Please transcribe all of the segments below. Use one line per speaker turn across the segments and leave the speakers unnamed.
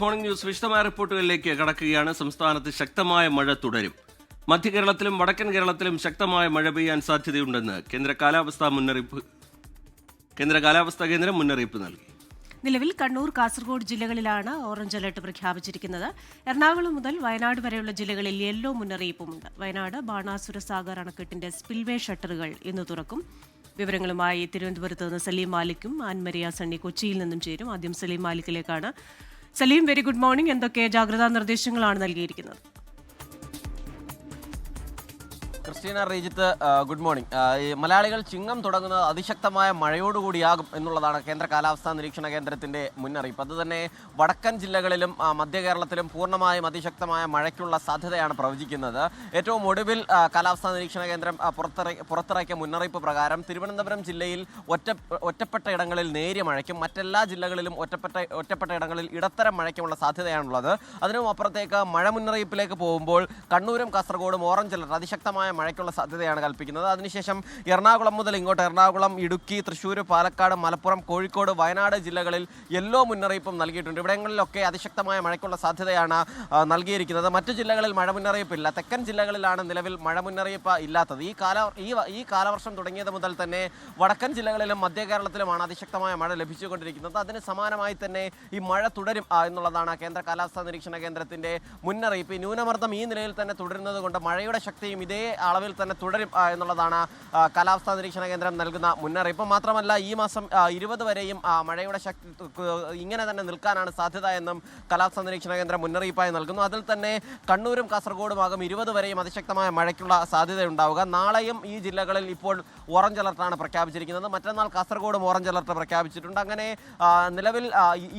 Good morning news വിശദമായ റിപ്പോർട്ടുകളിലേക്ക് കടക്കുകയാണ്. സംസ്ഥാനത്ത് ശക്തമായ മഴ തുടരും. മധ്യകേരളത്തിലും വടക്കൻ കേരളത്തിലും ശക്തമായ മഴ പെയ്യാൻ സാധ്യതയുണ്ടെന്ന് കേന്ദ്ര കാലാവസ്ഥാ കേന്ദ്രം മുന്നറിയിപ്പ് നൽകി.
നിലവിൽ കണ്ണൂർ, കാസർഗോഡ് ജില്ലകളിലാണ് ഓറഞ്ച് അലർട്ട് പ്രഖ്യാപിച്ചിരിക്കുന്നത്. എറണാകുളം മുതൽ വയനാട് വരെയുള്ള ജില്ലകളിൽ യെല്ലോ മുന്നറിയിപ്പുമുണ്ട്. വയനാട് ബാണാസുര സാഗർ അണക്കെട്ടിന്റെ സ്പിൽവേ ഷട്ടറുകൾ ഇന്ന് തുറക്കും. വിവരങ്ങളുമായി തിരുവനന്തപുരത്ത് നിന്ന് സലീം മാലിക്കും ആൻമരിയ സണ്ണി കൊച്ചിയിൽ നിന്നും ചേരും. ആദ്യം സലീം മാലിക്കിലേക്കാണ്. Salim, very good morning. എന്തൊക്കെ ജാഗ്രതാ നിർദ്ദേശങ്ങളാണ് നൽകിയിരിക്കുന്നത്?
Christina, Rejith, good morning. മലയാളികൾ ചിങ്ങം തുടങ്ങുന്നത് അതിശക്തമായ മഴയോടുകൂടിയാകും എന്നുള്ളതാണ് കേന്ദ്ര കാലാവസ്ഥാ നിരീക്ഷണ കേന്ദ്രത്തിന്റെ മുന്നറിയിപ്പ്. അതുതന്നെ വടക്കൻ ജില്ലകളിലും മധ്യ കേരളത്തിലും പൂർണ്ണമായും അതിശക്തമായ മഴയ്ക്കുള്ള സാധ്യതയാണ് പ്രവചിക്കുന്നത്. ഏറ്റവും ഒടുവിൽ കാലാവസ്ഥാ നിരീക്ഷണ കേന്ദ്രം പുറത്തിറക്കിയ മുന്നറിയിപ്പ് പ്രകാരം തിരുവനന്തപുരം ജില്ലയിൽ ഒറ്റപ്പെട്ട ഇടങ്ങളിൽ നേരിയ മഴയ്ക്കും മറ്റെല്ലാ ജില്ലകളിലും ഒറ്റപ്പെട്ട ഇടങ്ങളിൽ ഇടത്തരം മഴയ്ക്കുമുള്ള സാധ്യതയാണുള്ളത്. അതിനും അപ്പുറത്തേക്ക് മഴ മുന്നറിയിപ്പിലേക്ക് പോകുമ്പോൾ കണ്ണൂരും കാസർഗോഡും ഓറഞ്ച് അലർട്ട് അതിശക്തമായ മഴയ്ക്കുള്ള സാധ്യതയാണ് കൽപ്പിക്കുന്നത്. അതിനുശേഷം എറണാകുളം മുതൽ ഇങ്ങോട്ട് എറണാകുളം, ഇടുക്കി, തൃശ്ശൂർ, പാലക്കാട്, മലപ്പുറം, കോഴിക്കോട്, വയനാട് ജില്ലകളിൽ യെല്ലോ മുന്നറിയിപ്പും നൽകിയിട്ടുണ്ട്. ഇവിടങ്ങളിലൊക്കെ അതിശക്തമായ മഴയ്ക്കുള്ള സാധ്യതയാണ് നൽകിയിരിക്കുന്നത്. മറ്റു ജില്ലകളിൽ മഴ മുന്നറിയിപ്പില്ല. തെക്കൻ ജില്ലകളിലാണ് നിലവിൽ മഴ മുന്നറിയിപ്പ് ഇല്ലാത്തത്. ഈ കാലവർഷം തുടങ്ങിയത് മുതൽ തന്നെ വടക്കൻ ജില്ലകളിലും മധ്യ കേരളത്തിലുമാണ് അതിശക്തമായ മഴ ലഭിച്ചുകൊണ്ടിരിക്കുന്നത്. അതിന് സമാനമായി തന്നെ ഈ മഴ തുടരും എന്നുള്ളതാണ് കേന്ദ്ര കാലാവസ്ഥാ നിരീക്ഷണ കേന്ദ്രത്തിന്റെ മുന്നറിയിപ്പ്. ന്യൂനമർദ്ദം ഈ നിലയിൽ തന്നെ തുടരുന്നത് കൊണ്ട് മഴയുടെ ശക്തിയും ഇതേ അളവിൽ തന്നെ തുടരും എന്നുള്ളതാണ് കാലാവസ്ഥാ നിരീക്ഷണ കേന്ദ്രം നൽകുന്ന മുന്നറിയിപ്പ്. മാത്രമല്ല, ഈ മാസം 20 വരെയും മഴയുടെ ശക്തി ഇങ്ങനെ തന്നെ നിൽക്കാനാണ് സാധ്യത എന്നും കാലാവസ്ഥാ നിരീക്ഷണ കേന്ദ്രം മുന്നറിയിപ്പായി നൽകുന്നു. അതിൽ തന്നെ കണ്ണൂരും കാസർഗോഡുമാകും 20 വരെയും അതിശക്തമായ മഴയ്ക്കുള്ള സാധ്യതയുണ്ടാവുക. നാളെയും ഈ ജില്ലകളിൽ ഇപ്പോൾ ഓറഞ്ച് അലർട്ടാണ് പ്രഖ്യാപിച്ചിരിക്കുന്നത്. മറ്റന്നാൾ കാസർഗോഡും ഓറഞ്ച് അലർട്ട് പ്രഖ്യാപിച്ചിട്ടുണ്ട്. അങ്ങനെ നിലവിൽ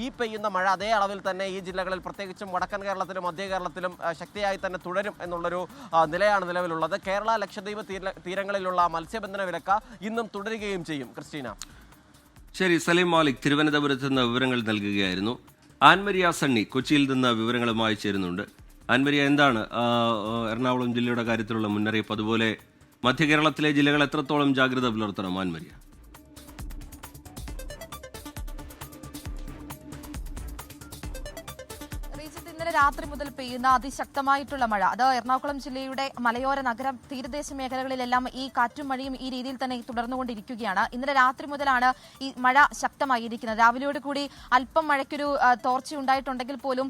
ഈ പെയ്യുന്ന മഴ അതേ അളവിൽ തന്നെ ഈ ജില്ലകളിൽ പ്രത്യേകിച്ചും വടക്കൻ കേരളത്തിലും മധ്യ കേരളത്തിലും ശക്തിയായി തന്നെ തുടരും എന്നുള്ളൊരു നിലയാണ് നിലവിലുള്ളത്. കേരള, ലക്ഷദ്വീപ് തീരങ്ങളിലുള്ള മത്സ്യബന്ധന വിലക്ക് ഇന്നും തുടരുകയും ചെയ്യും. ക്രിസ്റ്റീന.
ശരി, സലീം മാലിക് തിരുവനന്തപുരത്ത് നിന്ന് വിവരങ്ങൾ നൽകുകയായിരുന്നു. ആൻമരിയ സണ്ണി കൊച്ചിയിൽ നിന്ന് വിവരങ്ങളുമായി ചേരുന്നുണ്ട്. ആൻമരിയ, എന്താണ് എറണാകുളം ജില്ലയുടെ കാര്യത്തിലുള്ള മുന്നറിയിപ്പ്? അതുപോലെ മധ്യ കേരളത്തിലെ ജില്ലകൾ എത്രത്തോളം ജാഗ്രത പുലർത്തണം? ആൻമരിയ.
ഇന്നലെ രാത്രി മുതൽ പെയ്യുന്ന അതിശക്തമായിട്ടുള്ള മഴ അത് എറണാകുളം ജില്ലയുടെ മലയോര നഗരം തീരദേശ മേഖലകളിലെല്ലാം ഈ കാറ്റും മഴയും ഈ രീതിയിൽ തന്നെ തുടർന്നുകൊണ്ടിരിക്കുകയാണ്. ഇന്നലെ രാത്രി മുതലാണ് ഈ മഴ ശക്തമായിരിക്കുന്നത്. രാവിലെയോട് കൂടി അല്പം മഴയ്ക്കൊരു തോർച്ചയുണ്ടായിട്ടുണ്ടെങ്കിൽ പോലും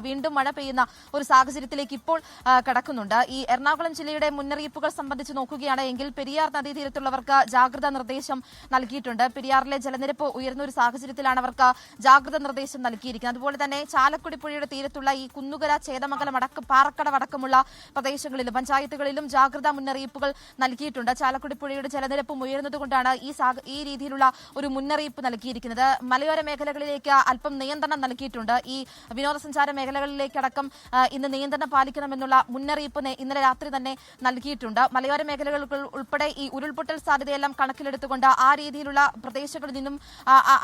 വീണ്ടും മഴ പെയ്യുന്ന ഒരു സാഹചര്യത്തിലേക്ക് ഇപ്പോൾ കടക്കുന്നുണ്ട്. ഈ എറണാകുളം ജില്ലയുടെ മുന്നറിയിപ്പുകൾ സംബന്ധിച്ച് നോക്കുകയാണ് എങ്കിൽ പെരിയാർ നദീതീരത്തുള്ളവർക്ക് ജാഗ്രതാ നിർദ്ദേശം നൽകിയിട്ടുണ്ട്. പെരിയാറിലെ ജലനിരപ്പ് ഉയർന്ന ഒരു സാഹചര്യത്തിലാണ് അവർക്ക് ജാഗ്രതാ നിർദ്ദേശം നൽകിയിരിക്കുന്നത്. അതുപോലെ തന്നെ ചാലക്കുടി പുഴയുടെ തീരത്തുള്ള ഈ കുന്നുകര, ചേതമംഗലം പാറക്കടവ് അടക്കമുള്ള പ്രദേശങ്ങളിലും പഞ്ചായത്തുകളിലും ജാഗ്രതാ മുന്നറിയിപ്പുകൾ നൽകിയിട്ടുണ്ട്. ചാലക്കുടി പുഴയുടെ ജലനിരപ്പും ഉയരുന്നതുകൊണ്ടാണ് ഈ രീതിയിലുള്ള ഒരു മുന്നറിയിപ്പ് നൽകിയിരിക്കുന്നത്. മലയോര മേഖലകളിലേക്ക് അല്പം നിയന്ത്രണം നൽകിയിട്ടുണ്ട്. ഈ വിനോദസഞ്ചാര മേഖലകളിലേക്കടക്കം ഇന്ന് നിയന്ത്രണം പാലിക്കണമെന്നുള്ള മുന്നറിയിപ്പ് ഇന്നലെ രാത്രി തന്നെ നൽകിയിട്ടുണ്ട്. മലയോര മേഖലകൾ ഉൾപ്പെടെ ഈ ഉരുൾപൊട്ടൽ സാധ്യതയെല്ലാം കണക്കിലെടുത്തുകൊണ്ട് ആ രീതിയിലുള്ള പ്രദേശങ്ങളിൽ നിന്നും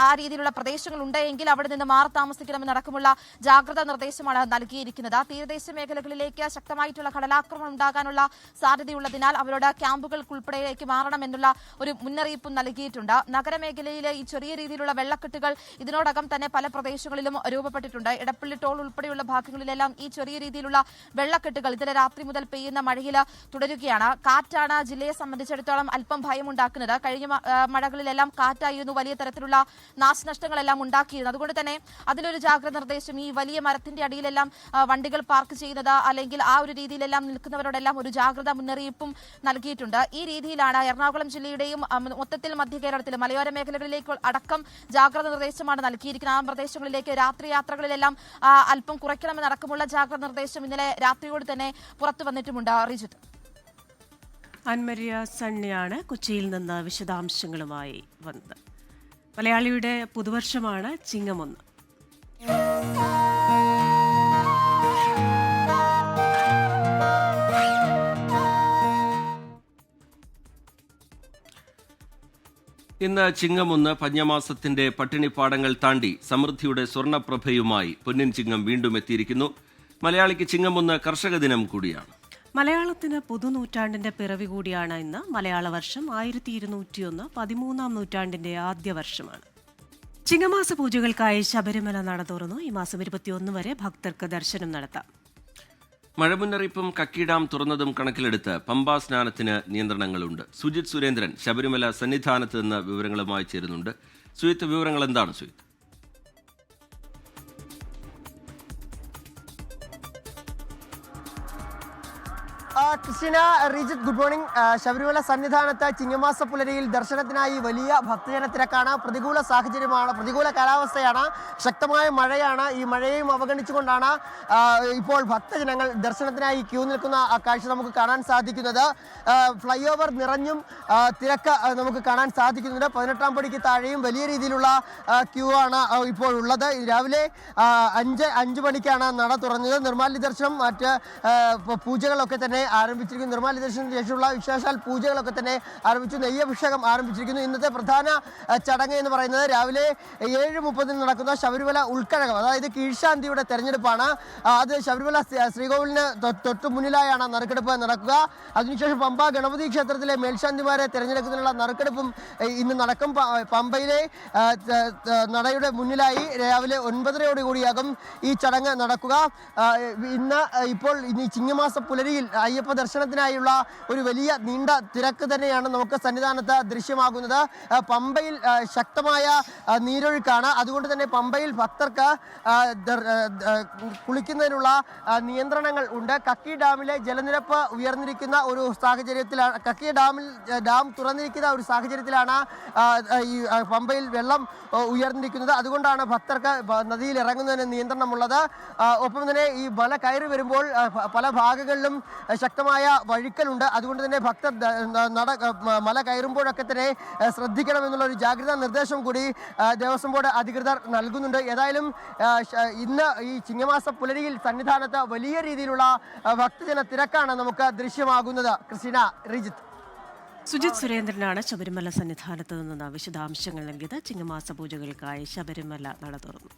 ആ രീതിയിലുള്ള പ്രദേശങ്ങൾ ഉണ്ടെങ്കിൽ അവിടെ നിന്ന് മാറി താമസിക്കണമെന്നടക്കമുള്ള ജാഗ്രതാ നിർദ്ദേശമാണ് നൽകിയിരിക്കുന്നത്. തീരദേശ മേഖലകളിലേക്ക് ശക്തമായിട്ടുള്ള കടലാക്രമണം ഉണ്ടാകാനുള്ള സാധ്യതയുള്ളതിനാൽ അവരോട് ക്യാമ്പുകൾക്കുൾപ്പെടെയിലേക്ക് മാറണമെന്നുള്ള ഒരു മുന്നറിയിപ്പും നൽകിയിട്ടുണ്ട്. നഗരമേഖലയിലെ ഈ ചെറിയ രീതിയിലുള്ള വെള്ളക്കെട്ടുകൾ ഇതിനോടകം തന്നെ പല പ്രദേശങ്ങളിലും രൂപപ്പെട്ടിട്ടുണ്ട്. എടപ്പള്ളി ടോൾ ഉൾപ്പെടെയുള്ള ഭാഗങ്ങളിലെല്ലാം ഈ ചെറിയ രീതിയിലുള്ള വെള്ളക്കെട്ടുകൾ ഇന്നലെ രാത്രി മുതൽ പെയ്യുന്ന മഴയിൽ തുടരുകയാണ്. കാറ്റാണ് ജില്ലയെ സംബന്ധിച്ചിടത്തോളം അല്പം ഭയമുണ്ടാക്കുന്നത്. കഴിഞ്ഞ മഴകളിലെല്ലാം കാറ്റായിരുന്നു വലിയ തരത്തിലുള്ള നാശനഷ്ടങ്ങളെല്ലാം ഉണ്ടാക്കിയിരുന്നത്. അതുകൊണ്ട് തന്നെ അതിലൊരു ജാഗ്രത നിർദ്ദേശം ഈ വലിയ മരത്തിന്റെ അടിയിലെല്ലാം വണ്ടികൾ പാർക്ക് ചെയ്യുന്നത് അല്ലെങ്കിൽ ആ ഒരു രീതിയിലെല്ലാം നിൽക്കുന്നവരോടെല്ലാം ഒരു ജാഗ്രതാ മുന്നറിയിപ്പും നൽകിയിട്ടുണ്ട്. ഈ രീതിയിലാണ് എറണാകുളം ജില്ലയുടെയും മൊത്തത്തിൽ മധ്യ കേരളത്തിലെ മലയോര മേഖലകളിലേക്ക് അടക്കം ജാഗ്രതാ നിർദ്ദേശമാണ് നൽകിയിരിക്കുന്നത്. ആ പ്രദേശങ്ങളിലേക്ക് രാത്രി യാത്രകളിലെല്ലാം അല്പം കുറയ്ക്കണമെന്നടക്കമുള്ള ജാഗ്രതാ നിർദ്ദേശം ഇന്നലെ രാത്രിയോട് തന്നെ പുറത്തു വന്നിട്ടുമുണ്ട്. റിജിത്ത്.
ആൻമരിയ സണ്ണിയാണ് കൊച്ചിയിൽ നിന്ന് വിശദാംശങ്ങളുമായി വന്നത്. മലയാളിയുടെ പുതുവർഷമാണ് ചിങ്ങം 1.
ഇന്ന് ചിങ്ങം 1 പഞ്ഞമാസത്തിന്റെ പട്ടിണിപ്പാടങ്ങൾ താണ്ടി സമൃദ്ധിയുടെ സ്വർണ്ണപ്രഭയുമായി പൊന്നിൻ ചിങ്ങം വീണ്ടും എത്തിയിരിക്കുന്നു. മലയാളിക്ക് ചിങ്ങം 1 കർഷക ദിനം കൂടിയാണ്.
മലയാളത്തിന് പുതുനൂറ്റാണ്ടിന്റെ പിറവി കൂടിയാണ് ഇന്ന്. മലയാള വർഷം 1201 13-ാം നൂറ്റാണ്ടിന്റെ ആദ്യ വർഷമാണ്. ചിങ്ങമാസ പൂജകൾക്കായി ശബരിമല നട തുറന്നു. ഈ മാസം 21 വരെ ഭക്തർക്ക് ദർശനം നടത്താം.
മഴ മുന്നറിയിപ്പും കക്കി ഡാം തുറന്നതും കണക്കിലെടുത്ത് പമ്പാ സ്നാനത്തിന് നിയന്ത്രണങ്ങളുണ്ട്. സുജിത് സുരേന്ദ്രൻ ശബരിമല സന്നിധാനത്ത് നിന്ന് വിവരങ്ങളുമായി ചേരുന്നുണ്ട്. സുജിത്ത്, വിവരങ്ങൾ എന്താണ് സുജിത്ത്?
Christina, Rejith, good morning. ശബരിമല സന്നിധാനത്ത് ചിങ്ങമാസ പുലരിയിൽ ദർശനത്തിനായി വലിയ ഭക്തജന തിരക്കാണ്. പ്രതികൂല കാലാവസ്ഥയാണ്, ശക്തമായ മഴയാണ്. ഈ മഴയെയും അവഗണിച്ചുകൊണ്ടാണ് ഇപ്പോൾ ഭക്തജനങ്ങൾ ദർശനത്തിനായി ക്യൂ നിൽക്കുന്ന കാഴ്ച നമുക്ക് കാണാൻ സാധിക്കുന്നത്. ഫ്ലൈ ഓവർ നിറഞ്ഞും തിരക്ക് നമുക്ക് കാണാൻ സാധിക്കുന്നുണ്ട്. 18-ാം പടിക്ക് താഴെയും വലിയ രീതിയിലുള്ള ക്യൂ ആണ് ഇപ്പോൾ ഉള്ളത്. രാവിലെ 5 മണിക്കാണ് നട തുറന്നത്. നിർമ്മാല്യ ദർശനം, മറ്റ് പൂജകളൊക്കെ തന്നെ ആരംഭിച്ചിരിക്കുന്നു. നിർമ്മാല്യ ദർശനത്തിന് ശേഷമുള്ള വിശേഷാൽ പൂജകളൊക്കെ തന്നെ ആരംഭിച്ചു. നെയ്യഭിഷേകം ആരംഭിച്ചിരിക്കുന്നു. ഇന്നത്തെ പ്രധാന ചടങ്ങ് എന്ന് പറയുന്നത് രാവിലെ 7:30 നടക്കുന്ന ശബരിമല ഉൾക്കഴകം, അതായത് കീഴ്ശാന്തിയുടെ തെരഞ്ഞെടുപ്പാണ്. അത് ശബരിമല ശ്രീകോവിലിന് തൊട്ടു മുന്നിലായാണ് നറുക്കെടുപ്പ് നടക്കുക. അതിനുശേഷം പമ്പ ഗണപതി ക്ഷേത്രത്തിലെ മേൽശാന്തിമാരെ തെരഞ്ഞെടുക്കുന്നതിനുള്ള നറുക്കെടുപ്പും ഇന്ന് നടക്കും. പമ്പയിലെ നടയുടെ മുന്നിലായി രാവിലെ 9:30 ഈ ചടങ്ങ് നടക്കുക. ഇപ്പോൾ ചിങ്ങമാസ പുലരിയിൽ അയ്യപ്പ ദർശനത്തിനായുള്ള ഒരു വലിയ നീണ്ട തിരക്ക് തന്നെയാണ് നമുക്ക് സന്നിധാനത്ത് ദൃശ്യമാകുന്നത്. പമ്പയിൽ ശക്തമായ നീരൊഴുക്കാണ്. അതുകൊണ്ട് തന്നെ പമ്പയിൽ ഭക്തർക്ക് കുളിക്കുന്നതിനുള്ള നിയന്ത്രണങ്ങൾ ഉണ്ട്. കക്കി ഡാമിലെ ജലനിരപ്പ് ഉയർന്നിരിക്കുന്ന ഒരു സാഹചര്യത്തിലാണ്, കക്കി ഡാം തുറന്നിരിക്കുന്ന ഒരു സാഹചര്യത്തിലാണ് ഈ പമ്പയിൽ വെള്ളം ഉയർന്നിരിക്കുന്നത്. അതുകൊണ്ടാണ് ഭക്തർക്ക് നദിയിൽ ഇറങ്ങുന്നതിന് നിയന്ത്രണമുള്ളത്. ഒപ്പം തന്നെ ഈ മല കയറി വരുമ്പോൾ പല ഭാഗങ്ങളിലും ശക്തമായ വഴുക്കലുണ്ട്. അതുകൊണ്ട് തന്നെ ഭക്തർ മല കയറുമ്പോഴൊക്കെ തന്നെ ശ്രദ്ധിക്കണമെന്നുള്ള ഒരു ജാഗ്രതാ നിർദ്ദേശം കൂടി ദേവസ്വം ബോർഡ് അധികൃതർ നൽകുന്നുണ്ട്. ഏതായാലും ഇന്ന് ഈ ചിങ്ങമാസ പുലരിയിൽ സന്നിധാനത്ത് വലിയ രീതിയിലുള്ള ഭക്തജന തിരക്കാണ് നമുക്ക് ദൃശ്യമാകുന്നത്. ക്രിസ്റ്റീന, റിജിത്ത്.
സുജിത് സുരേന്ദ്രനാണ് ശബരിമല സന്നിധാനത്ത് നിന്ന് വിശദാംശങ്ങൾ നൽകിയത്. ചിങ്ങമാസ പൂജകൾക്കായി ശബരിമല നട തുറന്നു.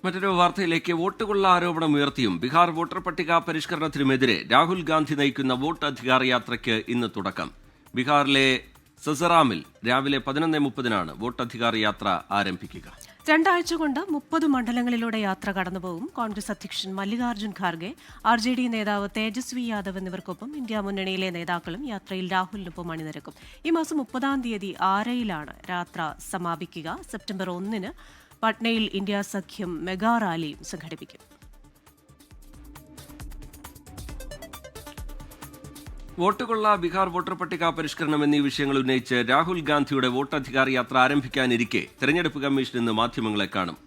മറ്റൊരു വാർത്തയിലേക്ക്. വോട്ടുകൊള്ള ആരോപണം ഉയർത്തിയും ബീഹാർ വോട്ടർ പട്ടിക പരിഷ്കരണത്തിനുമെതിരെ രാഹുൽ ഗാന്ധി നയിക്കുന്ന വോട്ട് അധികാർ യാത്രയ്ക്ക് ഇന്ന് തുടക്കം. ബീഹാറിലെ സസറാമിൽ രാവിലെ 11:30 വോട്ട് അധികാർ യാത്ര ആരംഭിക്കുക.
2 ആഴ്ച കൊണ്ട് 30 മണ്ഡലങ്ങളിലൂടെ യാത്ര കടന്നുപോകും. കോൺഗ്രസ് അധ്യക്ഷൻ മല്ലികാർജ്ജുൻ ഖാർഗെ, RJD നേതാവ് തേജസ്വി യാദവ് എന്നിവർക്കൊപ്പം ഇന്ത്യ മുന്നണിയിലെ നേതാക്കളും യാത്രയിൽ രാഹുലിനൊപ്പം അണിനിരക്കും. ഈ മാസം 30-ാം തീയതി ആരയിലാണ് യാത്ര സമാപിക്കുക. സെപ്റ്റംബർ 1 പട്നയിൽ ഇന്ത്യ സഖ്യം മെഗാ റാലിയും സംഘടിപ്പിക്കും.
വോട്ടുകൊള്ള, ബീഹാർ വോട്ടർ പട്ടിക പരിഷ്കരണം എന്നീ വിഷയങ്ങൾ ഉന്നയിച്ച് രാഹുൽ ഗാന്ധിയുടെ വോട്ടധികാർ യാത്ര ആരംഭിക്കാനിരിക്കെ തെരഞ്ഞെടുപ്പ് കമ്മീഷൻ ഇന്ന് മാധ്യമങ്ങളെ കാണും.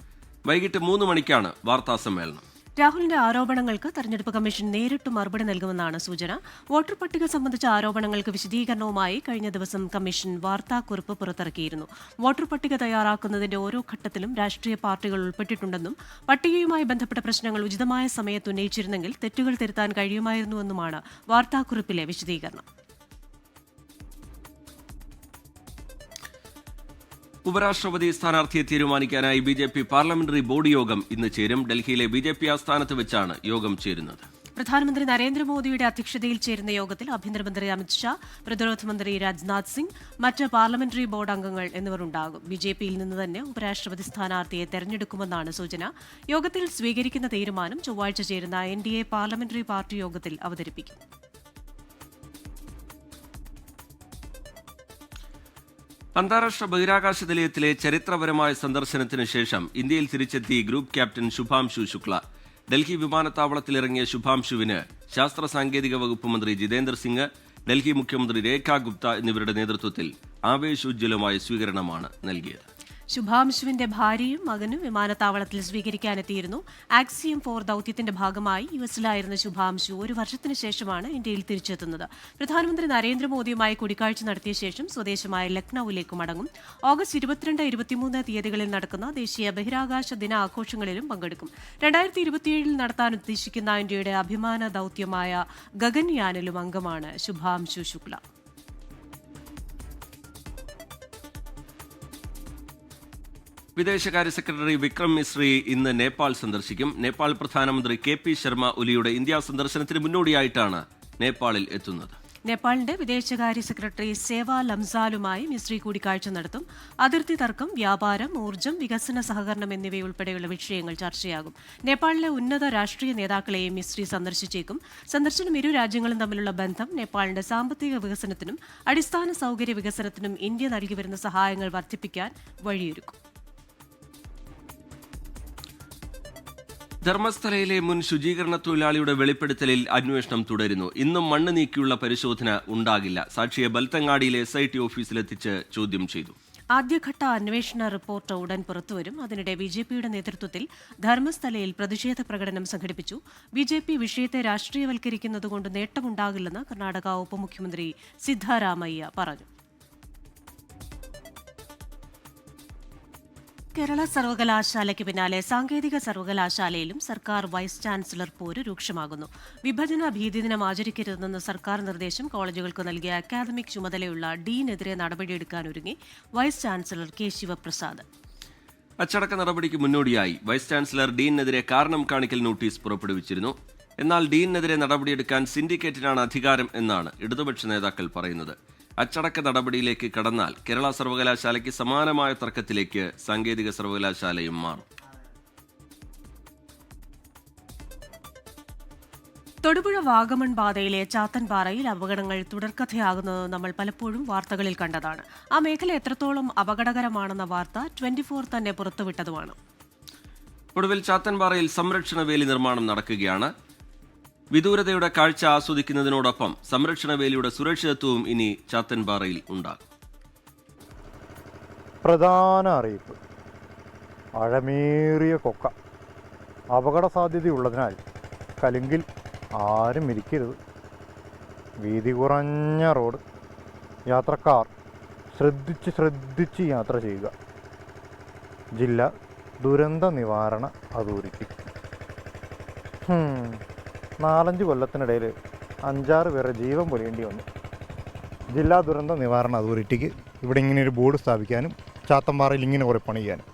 വൈകിട്ട് 3 മണിക്കാണ് വാർത്താ സമ്മേളനം.
രാഹുലിന്റെ ആരോപണങ്ങൾക്ക് തെരഞ്ഞെടുപ്പ് കമ്മീഷൻ നേരിട്ട് മറുപടി നൽകുമെന്നാണ് സൂചന. വോട്ടർ പട്ടിക സംബന്ധിച്ച ആരോപണങ്ങൾക്ക് വിശദീകരണവുമായി കഴിഞ്ഞ ദിവസം കമ്മീഷൻ വാർത്താക്കുറിപ്പ് പുറത്തിറക്കിയിരുന്നു. വോട്ടർ പട്ടിക തയ്യാറാക്കുന്നതിന്റെ ഓരോ ഘട്ടത്തിലും രാഷ്ട്രീയ പാർട്ടികൾ ഉൾപ്പെട്ടിട്ടുണ്ടെന്നും പട്ടികയുമായി ബന്ധപ്പെട്ട പ്രശ്നങ്ങൾ ഉചിതമായ സമയത്ത് ഉന്നയിച്ചിരുന്നെങ്കിൽ തെറ്റുകൾ തിരുത്താൻ കഴിയുമായിരുന്നുവെന്നുമാണ് വാർത്താക്കുറിപ്പിലെ വിശദീകരണം.
ഉപരാഷ്ട്രപതി സ്ഥാനാർത്ഥിയെ തീരുമാനിക്കാനായി BJP പാർലമെന്ററി ബോർഡ് യോഗം ഇന്ന് ചേരും. ഡൽഹിയിലെ BJP ആസ്ഥാനത്ത് വെച്ചാണ് യോഗം ചേരുന്നത്.
പ്രധാനമന്ത്രി നരേന്ദ്രമോദിയുടെ അധ്യക്ഷതയിൽ ചേരുന്ന യോഗത്തിൽ ആഭ്യന്തരമന്ത്രി അമിത്ഷാ, പ്രതിരോധ മന്ത്രി രാജ്നാഥ് സിംഗ്, മറ്റ് പാർലമെന്ററി ബോർഡ് അംഗങ്ങൾ എന്നിവർ ഉണ്ടാകും. BJPയിൽ നിന്ന് തന്നെ ഉപരാഷ്ട്രപതി സ്ഥാനാർത്ഥിയെ തെരഞ്ഞെടുക്കുമെന്നാണ് സൂചന. യോഗത്തിൽ സ്വീകരിക്കുന്ന തീരുമാനം ചൊവ്വാഴ്ച ചേരുന്ന NDA പാർലമെന്ററി പാർട്ടി യോഗത്തിൽ അവതരിപ്പിക്കും.
അന്താരാഷ്ട്ര ബഹിരാകാശ നിലയത്തിലെ ചരിത്രപരമായ സന്ദർശനത്തിന് ശേഷം ഇന്ത്യയിൽ തിരിച്ചെത്തി ഗ്രൂപ്പ് ക്യാപ്റ്റൻ ശുഭാംശു ശുക്ല. ഡൽഹി വിമാനത്താവളത്തിലിറങ്ങിയ ശുഭാംശുവിന് ശാസ്ത്ര സാങ്കേതിക വകുപ്പ് മന്ത്രി ജിതേന്ദ്ര സിംഗ്, ഡൽഹി മുഖ്യമന്ത്രി രേഖ ഗുപ്ത എന്നിവരുടെ നേതൃത്വത്തിൽ ആവേശോജ്വലമായ സ്വീകരണമാണ് നൽകിയത്.
ശുഭാംശുവിന്റെ ഭാര്യയും മകനും വിമാനത്താവളത്തിൽ സ്വീകരിക്കാനെത്തിയിരുന്നു. ആക്സിയം 4 ദൌത്യത്തിന്റെ ഭാഗമായി യുഎസിലായിരുന്ന ശുഭാംശു 1 വർഷത്തിന് ശേഷമാണ് ഇന്ത്യയിൽ തിരിച്ചെത്തുന്നത്. പ്രധാനമന്ത്രി നരേന്ദ്രമോദിയുമായി കൂടിക്കാഴ്ച നടത്തിയ ശേഷം സ്വദേശമായ ലക്നൌവിലേക്ക് മടങ്ങും. ഓഗസ്റ്റ് 22, 23 തീയതികളിൽ നടക്കുന്ന ദേശീയ ബഹിരാകാശ ദിന ആഘോഷങ്ങളിലും പങ്കെടുക്കും. 2027 നടത്താൻ ഉദ്ദേശിക്കുന്ന ഇന്ത്യയുടെ അഭിമാന ദൌത്യമായ ഗഗൻയാനിലും അംഗമാണ് ശുഭാംശു ശുക്ല.
വിദേശകാര്യ സെക്രട്ടറി വിക്രം മിശ്രി ഇന്ന് നേപ്പാൾ സന്ദർശിക്കും. നേപ്പാൾ പ്രധാനമന്ത്രി KP ശർമ്മ ഒലിയുടെ ഇന്ത്യ സന്ദർശനത്തിന് മുന്നോടിയായിട്ടാണ് നേപ്പാളിൽ എത്തുന്നത്.
നേപ്പാളിന്റെ വിദേശകാര്യ സെക്രട്ടറി സേവാ ലംസാലുമായി മിസ്രി കൂടിക്കാഴ്ച നടത്തും. അതിർത്തി തർക്കം, വ്യാപാരം, ഊർജ്ജം, വികസന സഹകരണം എന്നിവയുൾപ്പെടെയുള്ള വിഷയങ്ങൾ ചർച്ചയാകും. നേപ്പാളിലെ ഉന്നത രാഷ്ട്രീയ നേതാക്കളെയും മിസ്രി സന്ദർശിച്ചേക്കും. സന്ദർശനം ഇരു രാജ്യങ്ങളും തമ്മിലുള്ള ബന്ധം, നേപ്പാളിന്റെ സാമ്പത്തിക വികസനത്തിനും അടിസ്ഥാന സൗകര്യ വികസനത്തിനും ഇന്ത്യ നൽകിവരുന്ന സഹായങ്ങൾ വർദ്ധിപ്പിക്കാൻ വഴിയൊരുക്കും.
ധർമ്മസ്ഥലയിലെ മുൻ ശുചീകരണ തൊഴിലാളിയുടെ വെളിപ്പെടുത്തലിൽ അന്വേഷണം തുടരുന്നു. ഇന്നും മണ്ണ് നീക്കിയുള്ള പരിശോധന ഉണ്ടാകില്ല. സാക്ഷിയെ ബൽത്തങ്ങാടിയിലെ SIT ഓഫീസിലെത്തിച്ച് ചോദ്യം ചെയ്തു.
ആദ്യഘട്ട അന്വേഷണ റിപ്പോർട്ട് ഉടൻ പുറത്തുവരും. അതിനിടെ BJPയുടെ നേതൃത്വത്തിൽ ധർമ്മസ്ഥലയിൽ പ്രതിഷേധ പ്രകടനം സംഘടിപ്പിച്ചു. BJP വിഷയത്തെ രാഷ്ട്രീയവൽക്കരിക്കുന്നതുകൊണ്ട് നേട്ടമുണ്ടാകില്ലെന്ന് കർണാടക ഉപമുഖ്യമന്ത്രി സിദ്ധരാമയ്യ പറഞ്ഞു. കേരള സർവകലാശാലയ്ക്ക് പിന്നാലെ സാങ്കേതിക സർവകലാശാലയിലും സർക്കാർ വൈസ് ചാൻസലർ പോര് രൂക്ഷമാകുന്നു. വിഭജന ഭീതി ദിനം ആചരിക്കരുതെന്ന സർക്കാർ നിർദ്ദേശം കോളേജുകൾക്ക് നൽകിയ അക്കാദമിക് ചുമതലയുള്ള ഡീനെതിരെ നടപടിയെടുക്കാനൊരുങ്ങി വൈസ് ചാൻസലർ K. ശിവപ്രസാദ്.
അച്ചടക്ക നടപടിക്ക് മുന്നോടിയായി വൈസ് ചാൻസലർ ഡീനെതിരെ കാരണം കാണിക്കൽ നോട്ടീസ് പുറപ്പെടുവിച്ചിരുന്നു. എന്നാൽ ഡീനെതിരെ നടപടിയെടുക്കാൻ സിൻഡിക്കേറ്റിനാണ് അധികാരം എന്നാണ് ഇടതുപക്ഷ നേതാക്കൾ പറയുന്നത്. അച്ചടക്ക നടപടിയിലേക്ക് കടന്നാൽ കേരള സർവകലാശാലയ്ക്ക് സമാനമായ തർക്കത്തിലേക്ക് സാങ്കേതിക സർവകലാശാലയും മാറും.
തൊടുപുഴ വാഗമൺ പാതയിലെ ചാത്തൻപാറയിൽ അപകടങ്ങൾ തുടർക്കഥയാകുന്നത് നമ്മൾ പലപ്പോഴും വാർത്തകളിൽ കണ്ടതാണ്. ആ മേഖല എത്രത്തോളം അപകടകരമാണെന്ന വാർത്ത 24 തന്നെ പുറത്തുവിട്ടതുമാണ്.
ഒടുവിൽ ചാത്തൻപാറയിൽ സംരക്ഷണ വേലി നിർമ്മാണം നടക്കുകയാണ്. വിദൂരതയുടെ കാഴ്ച ആസ്വദിക്കുന്നതിനോടൊപ്പം സംരക്ഷണ വേലിയുടെ സുരക്ഷിതത്വവും ഇനി ചാത്തൻപാറയിൽ ഉണ്ടാകും.
പ്രധാന അറിയിപ്പ്: ആഴമേറിയ കൊക്ക, അപകട സാധ്യതയുള്ളതിനാൽ കലുങ്കിൽ ആരും ഇരിക്കരുത്. വീതി കുറഞ്ഞ റോഡ്, യാത്രക്കാർ ശ്രദ്ധിച്ച് യാത്ര ചെയ്യുക. ജില്ലാ ദുരന്ത നിവാരണ അതോറിറ്റി. 4-5 കൊല്ലത്തിനിടയിൽ 5-6 പേരെ ജീവൻ പൊലിയേണ്ടി വന്നു. ജില്ലാ ദുരന്ത നിവാരണ അതോറിറ്റിക്ക് ഇവിടെ ഇങ്ങനെ ഒരു ബോർഡ് സ്ഥാപിക്കാനും ചാത്തമ്പാറയിൽ ഇങ്ങനെ കുറേ പണി ചെയ്യാനും.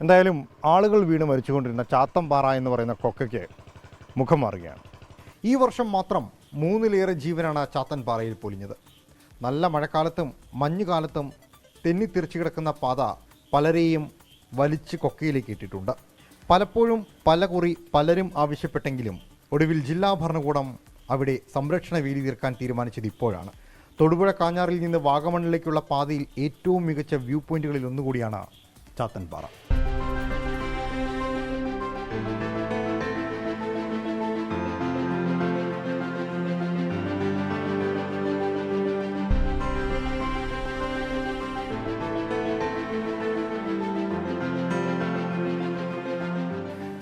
എന്തായാലും ആളുകൾ വീണ് മരിച്ചുകൊണ്ടിരുന്ന ചാത്തമ്പാറ എന്ന് പറയുന്ന കൊക്കയ്ക്ക് മുഖം മാറുകയാണ്. ഈ വർഷം മാത്രം 3-ലേറെ ജീവനാണ് ചാത്തൻപാറയിൽ പൊലിഞ്ഞത്. നല്ല മഴക്കാലത്തും മഞ്ഞുകാലത്തും തെന്നിത്തിരിച്ചു കിടക്കുന്ന പാത പലരെയും വലിച്ച് കൊക്കയിലേക്ക് ഇട്ടിട്ടുണ്ട്. പലപ്പോഴും പലകുറി പലരും ആവശ്യപ്പെട്ടെങ്കിലും ഒടുവിൽ ജില്ലാ ഭരണകൂടം അവിടെ സംരക്ഷണ വേലി തീർക്കാൻ തീരുമാനിച്ചത് ഇപ്പോഴാണ്. തൊടുപുഴ കാഞ്ഞാറിൽ നിന്ന് വാഗമണ്ണിലേക്കുള്ള പാതയിൽ ഏറ്റവും മികച്ച വ്യൂ പോയിന്റുകളിൽ ഒന്നുകൂടിയാണ് ചാത്തൻപാറ.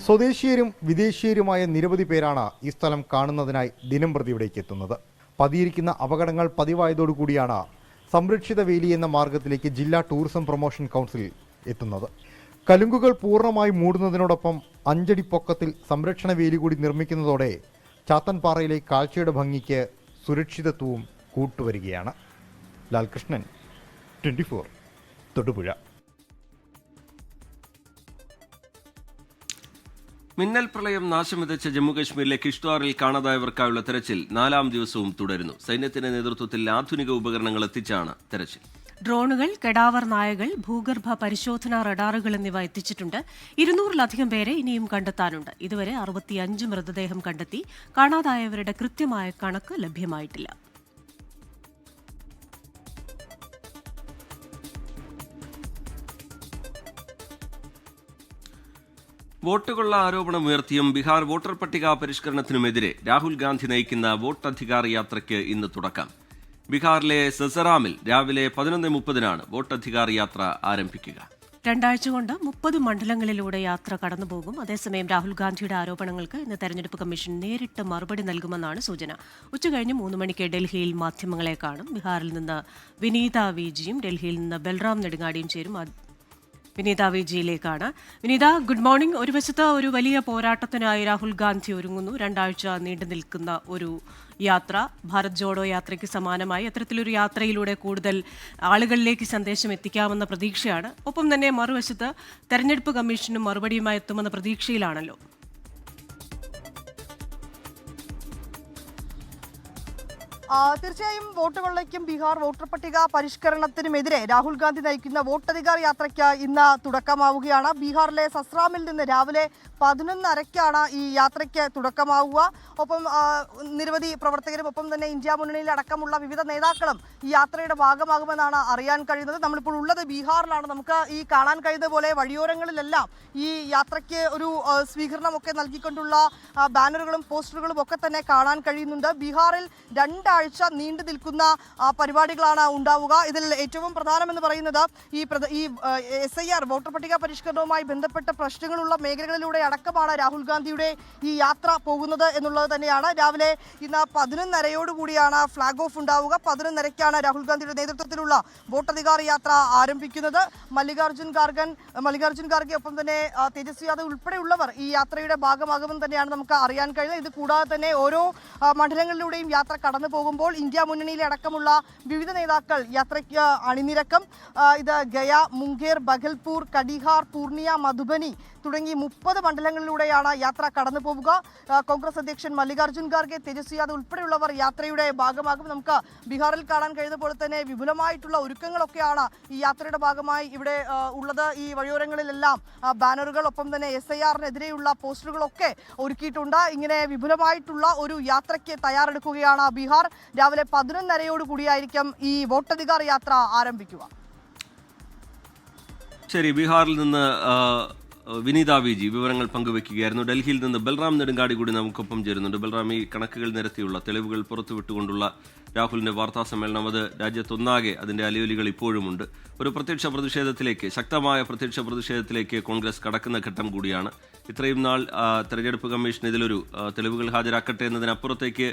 സ്വദേശീയരും വിദേശീയരുമായ നിരവധി പേരാണ് ഈ സ്ഥലം കാണുന്നതിനായി ദിനം പ്രതി ഇവിടേക്ക് എത്തുന്നത്. പതിയിരിക്കുന്ന അപകടങ്ങൾ പതിവായതോടുകൂടിയാണ് സംരക്ഷിത വേലി എന്ന മാർഗത്തിലേക്ക് ജില്ലാ ടൂറിസം പ്രൊമോഷൻ കൗൺസിൽ എത്തുന്നത്. കലുങ്കുകൾ പൂർണ്ണമായി മൂടുന്നതിനോടൊപ്പം 5 അടി പൊക്കത്തിൽ സംരക്ഷണ വേലി കൂടി നിർമ്മിക്കുന്നതോടെ ചാത്തൻപാറയിലെ കാഴ്ചയുടെ ഭംഗിക്ക് സുരക്ഷിതത്വവും കൂട്ടുവരികയാണ്. ലാൽകൃഷ്ണൻ, 24, തൊടുപുഴ.
മിന്നൽ പ്രളയം നാശം വിതച്ച ജമ്മുകശ്മീരിലെ കിഷ്ത്വാറിൽ കാണാതായവർക്കായുള്ള തെരച്ചിൽ 4-ാം ദിവസവും തുടരുന്നു. സൈന്യത്തിന്റെ നേതൃത്വത്തിൽ ആധുനിക ഉപകരണങ്ങൾ എത്തിച്ചാണ് തെരച്ചിൽ.
ഡ്രോണുകൾ, കെടാവർ നായകൾ, ഭൂഗർഭ പരിശോധനാ റഡാറുകൾ എന്നിവ എത്തിച്ചിട്ടുണ്ട്. 200-ലധികം പേരെ ഇനിയും കണ്ടെത്താനുണ്ട്. ഇതുവരെ 65 മൃതദേഹം കണ്ടെത്തി. കാണാതായവരുടെ കൃത്യമായ കണക്ക് ലഭ്യമായിട്ടില്ല.
വോട്ടുകൊള്ള ആരോപണം ഉയർത്തിയും ബീഹാർ വോട്ടർ പട്ടിക പരിഷ്കരണത്തിനുമെതിരെ രാഹുൽ ഗാന്ധി നയിക്കുന്ന വോട്ടധികാർ യാത്രയ്ക്ക് ഇന്ന് തുടക്കം. ബീഹാറിലെ സസറാമിൽ രാവിലെ 11:30-നാണ് വോട്ടധികാർ യാത്ര ആരംഭിക്കുക.
2 ആഴ്ച കൊണ്ട് 30 മണ്ഡലങ്ങളിലൂടെ യാത്ര കടന്നുപോകും. അതേസമയം രാഹുൽ ഗാന്ധിയുടെ ആരോപണങ്ങൾക്ക് ഇന്ന് തെരഞ്ഞെടുപ്പ് കമ്മീഷൻ നേരിട്ട് മറുപടി നൽകുമെന്നാണ് സൂചന. ഉച്ചകഴിഞ്ഞ് 3 മണിക്ക് ഡൽഹിയിൽ മാധ്യമങ്ങളെ കാണും. ബീഹാറിൽ നിന്ന് വിനീത വിജിയും ഡൽഹിയിൽ നിന്ന് ബൽറാം നെടുങ്ങാടിയും ചേരും. വിനീത വിജിയിലേക്കാണ്. വിനീത, ഗുഡ് മോർണിംഗ്. ഒരു വശത്ത് ഒരു വലിയ പോരാട്ടത്തിനായി രാഹുൽ ഗാന്ധി ഒരുങ്ങുന്നു. 2 ആഴ്ച നീണ്ടു നിൽക്കുന്ന ഒരു യാത്ര, ഭാരത് ജോഡോ യാത്രയ്ക്ക് സമാനമായി അത്തരത്തിലൊരു യാത്രയിലൂടെ കൂടുതൽ ആളുകളിലേക്ക് സന്ദേശം എത്തിക്കാമെന്ന പ്രതീക്ഷയാണ്. ഒപ്പം തന്നെ മറുവശത്ത് തെരഞ്ഞെടുപ്പ് കമ്മീഷനും മറുപടിയുമായി എത്തുമെന്ന പ്രതീക്ഷയിലാണല്ലോ.
തീർച്ചയായും വോട്ട് കൊള്ളയ്ക്കും ബീഹാർ വോട്ടർ പട്ടിക പരിഷ്കരണത്തിനുമെതിരെ രാഹുൽ ഗാന്ധി നയിക്കുന്ന വോട്ടധികാർ യാത്രയ്ക്ക് ഇന്ന് തുടക്കമാവുകയാണ്. ബീഹാറിലെ സസ്രാമിൽ നിന്ന് രാവിലെ 11:30-ക്കാണ് ഈ യാത്രയ്ക്ക് തുടക്കമാവുക. ഒപ്പം നിരവധി പ്രവർത്തകരും ഒപ്പം തന്നെ ഇന്ത്യ മുന്നണിയിൽ അടക്കമുള്ള വിവിധ നേതാക്കളും ഈ യാത്രയുടെ ഭാഗമാകുമെന്നാണ് അറിയാൻ കഴിയുന്നത്. നമ്മളിപ്പോൾ ഉള്ളത് ബീഹാറിലാണ്. നമുക്ക് ഈ കാണാൻ കഴിയുന്ന പോലെ വഴിയോരങ്ങളിലെല്ലാം ഈ യാത്രയ്ക്ക് ഒരു സ്വീകരണമൊക്കെ നൽകിക്കൊണ്ടുള്ള ബാനറുകളും പോസ്റ്ററുകളും ഒക്കെ തന്നെ കാണാൻ കഴിയുന്നുണ്ട്. ബീഹാറിൽ 2 ആഴ്ച നീണ്ടു നിൽക്കുന്ന പരിപാടികളാണ് ഉണ്ടാവുക. ഇതിൽ ഏറ്റവും പ്രധാനമെന്ന് പറയുന്നത് ഈ SIR വോട്ടർ പട്ടിക പരിഷ്കരണവുമായി ബന്ധപ്പെട്ട പ്രശ്നങ്ങളുള്ള മേഖലകളിലൂടെ അടക്കമാണ് രാഹുൽ ഗാന്ധിയുടെ ഈ യാത്ര പോകുന്നത് എന്നുള്ളത് തന്നെയാണ്. രാവിലെ ഇന്ന് 11:30-യോടുകൂടിയാണ് ഫ്ലാഗ് ഓഫ് ഉണ്ടാവുക. 11:30-ക്കാണ് രാഹുൽ ഗാന്ധിയുടെ നേതൃത്വത്തിലുള്ള വോട്ടധികാർ യാത്ര ആരംഭിക്കുന്നത്. മല്ലികാർജ്ജുൻ ഖാർഗെ ഒപ്പം തന്നെ തേജസ്വി യാദവ് ഉൾപ്പെടെയുള്ളവർ ഈ യാത്രയുടെ ഭാഗമാകുമെന്ന് തന്നെയാണ് നമുക്ക് അറിയാൻ കഴിയുന്നത്. ഇത് കൂടാതെ തന്നെ ഓരോ മണ്ഡലങ്ങളിലൂടെയും യാത്ര കടന്നു പോകുമ്പോൾ ഇന്ത്യ മുന്നണിയിലെ അടക്കമുള്ള വിവിധ നേതാക്കൾ യാത്രയ്ക്ക് അണിനിരക്കും. ഇത് ഗയ, മുംഗേർ, ബഗൽപൂർ, കടിഹാർ, പൂർണിയ, മധുബനി തുടങ്ങി 30 മണ്ഡലങ്ങളിലൂടെയാണ് യാത്ര കടന്നു പോവുക. കോൺഗ്രസ് അധ്യക്ഷൻ മല്ലികാർജ്ജുൻ ഖാർഗെ, തേജസ്വി യാദവ് ഉൾപ്പെടെയുള്ളവർ യാത്രയുടെ ഭാഗമാകും. നമുക്ക് ബീഹാറിൽ കാണാൻ കഴിയുന്ന പോലെ തന്നെ വിപുലമായിട്ടുള്ള ഒരുക്കങ്ങളൊക്കെയാണ് ഈ യാത്രയുടെ ഭാഗമായി ഇവിടെ ഉള്ളത്. ഈ വഴിയോരങ്ങളിലെല്ലാം ബാനറുകൾ ഒപ്പം തന്നെ SIR-നെതിരെയുള്ള പോസ്റ്ററുകളൊക്കെ ഒരുക്കിയിട്ടുണ്ട്. ഇങ്ങനെ വിപുലമായിട്ടുള്ള ഒരു യാത്രയ്ക്ക് തയ്യാറെടുക്കുകയാണ് ബീഹാർ. രാവിലെ 11:30-യോടുകൂടിയായിരിക്കും ഈ വോട്ടധികാർ യാത്ര ആരംഭിക്കുക.
ശരി, ബീഹാറിൽ നിന്ന് വിനീത വിജി വിവരങ്ങൾ പങ്കുവെക്കുകയായിരുന്നു. ഡൽഹിയിൽ നിന്ന് ബൽറാം നെടുങ്കാടി കൂടി നമുക്കൊപ്പം ചേരുന്നുണ്ട്. ബൽറാം, ഈ കണക്കുകൾ നിരത്തിയുള്ള തെളിവുകൾ പുറത്തുവിട്ടുകൊണ്ടുള്ള രാഹുലിന്റെ വാർത്താ സമ്മേളനം, അത് രാജ്യത്തൊന്നാകെ അതിന്റെ അലയൊലികൾ ഇപ്പോഴുമുണ്ട്. ഒരു ശക്തമായ പ്രത്യക്ഷ പ്രതിഷേധത്തിലേക്ക് കോൺഗ്രസ് കടക്കുന്ന ഘട്ടം കൂടിയാണ്. ഇത്രയും നാൾ തെരഞ്ഞെടുപ്പ് കമ്മീഷൻ ഇതിലൊരു തെളിവുകൾ ഹാജരാക്കട്ടെ എന്നതിനപ്പുറത്തേക്ക്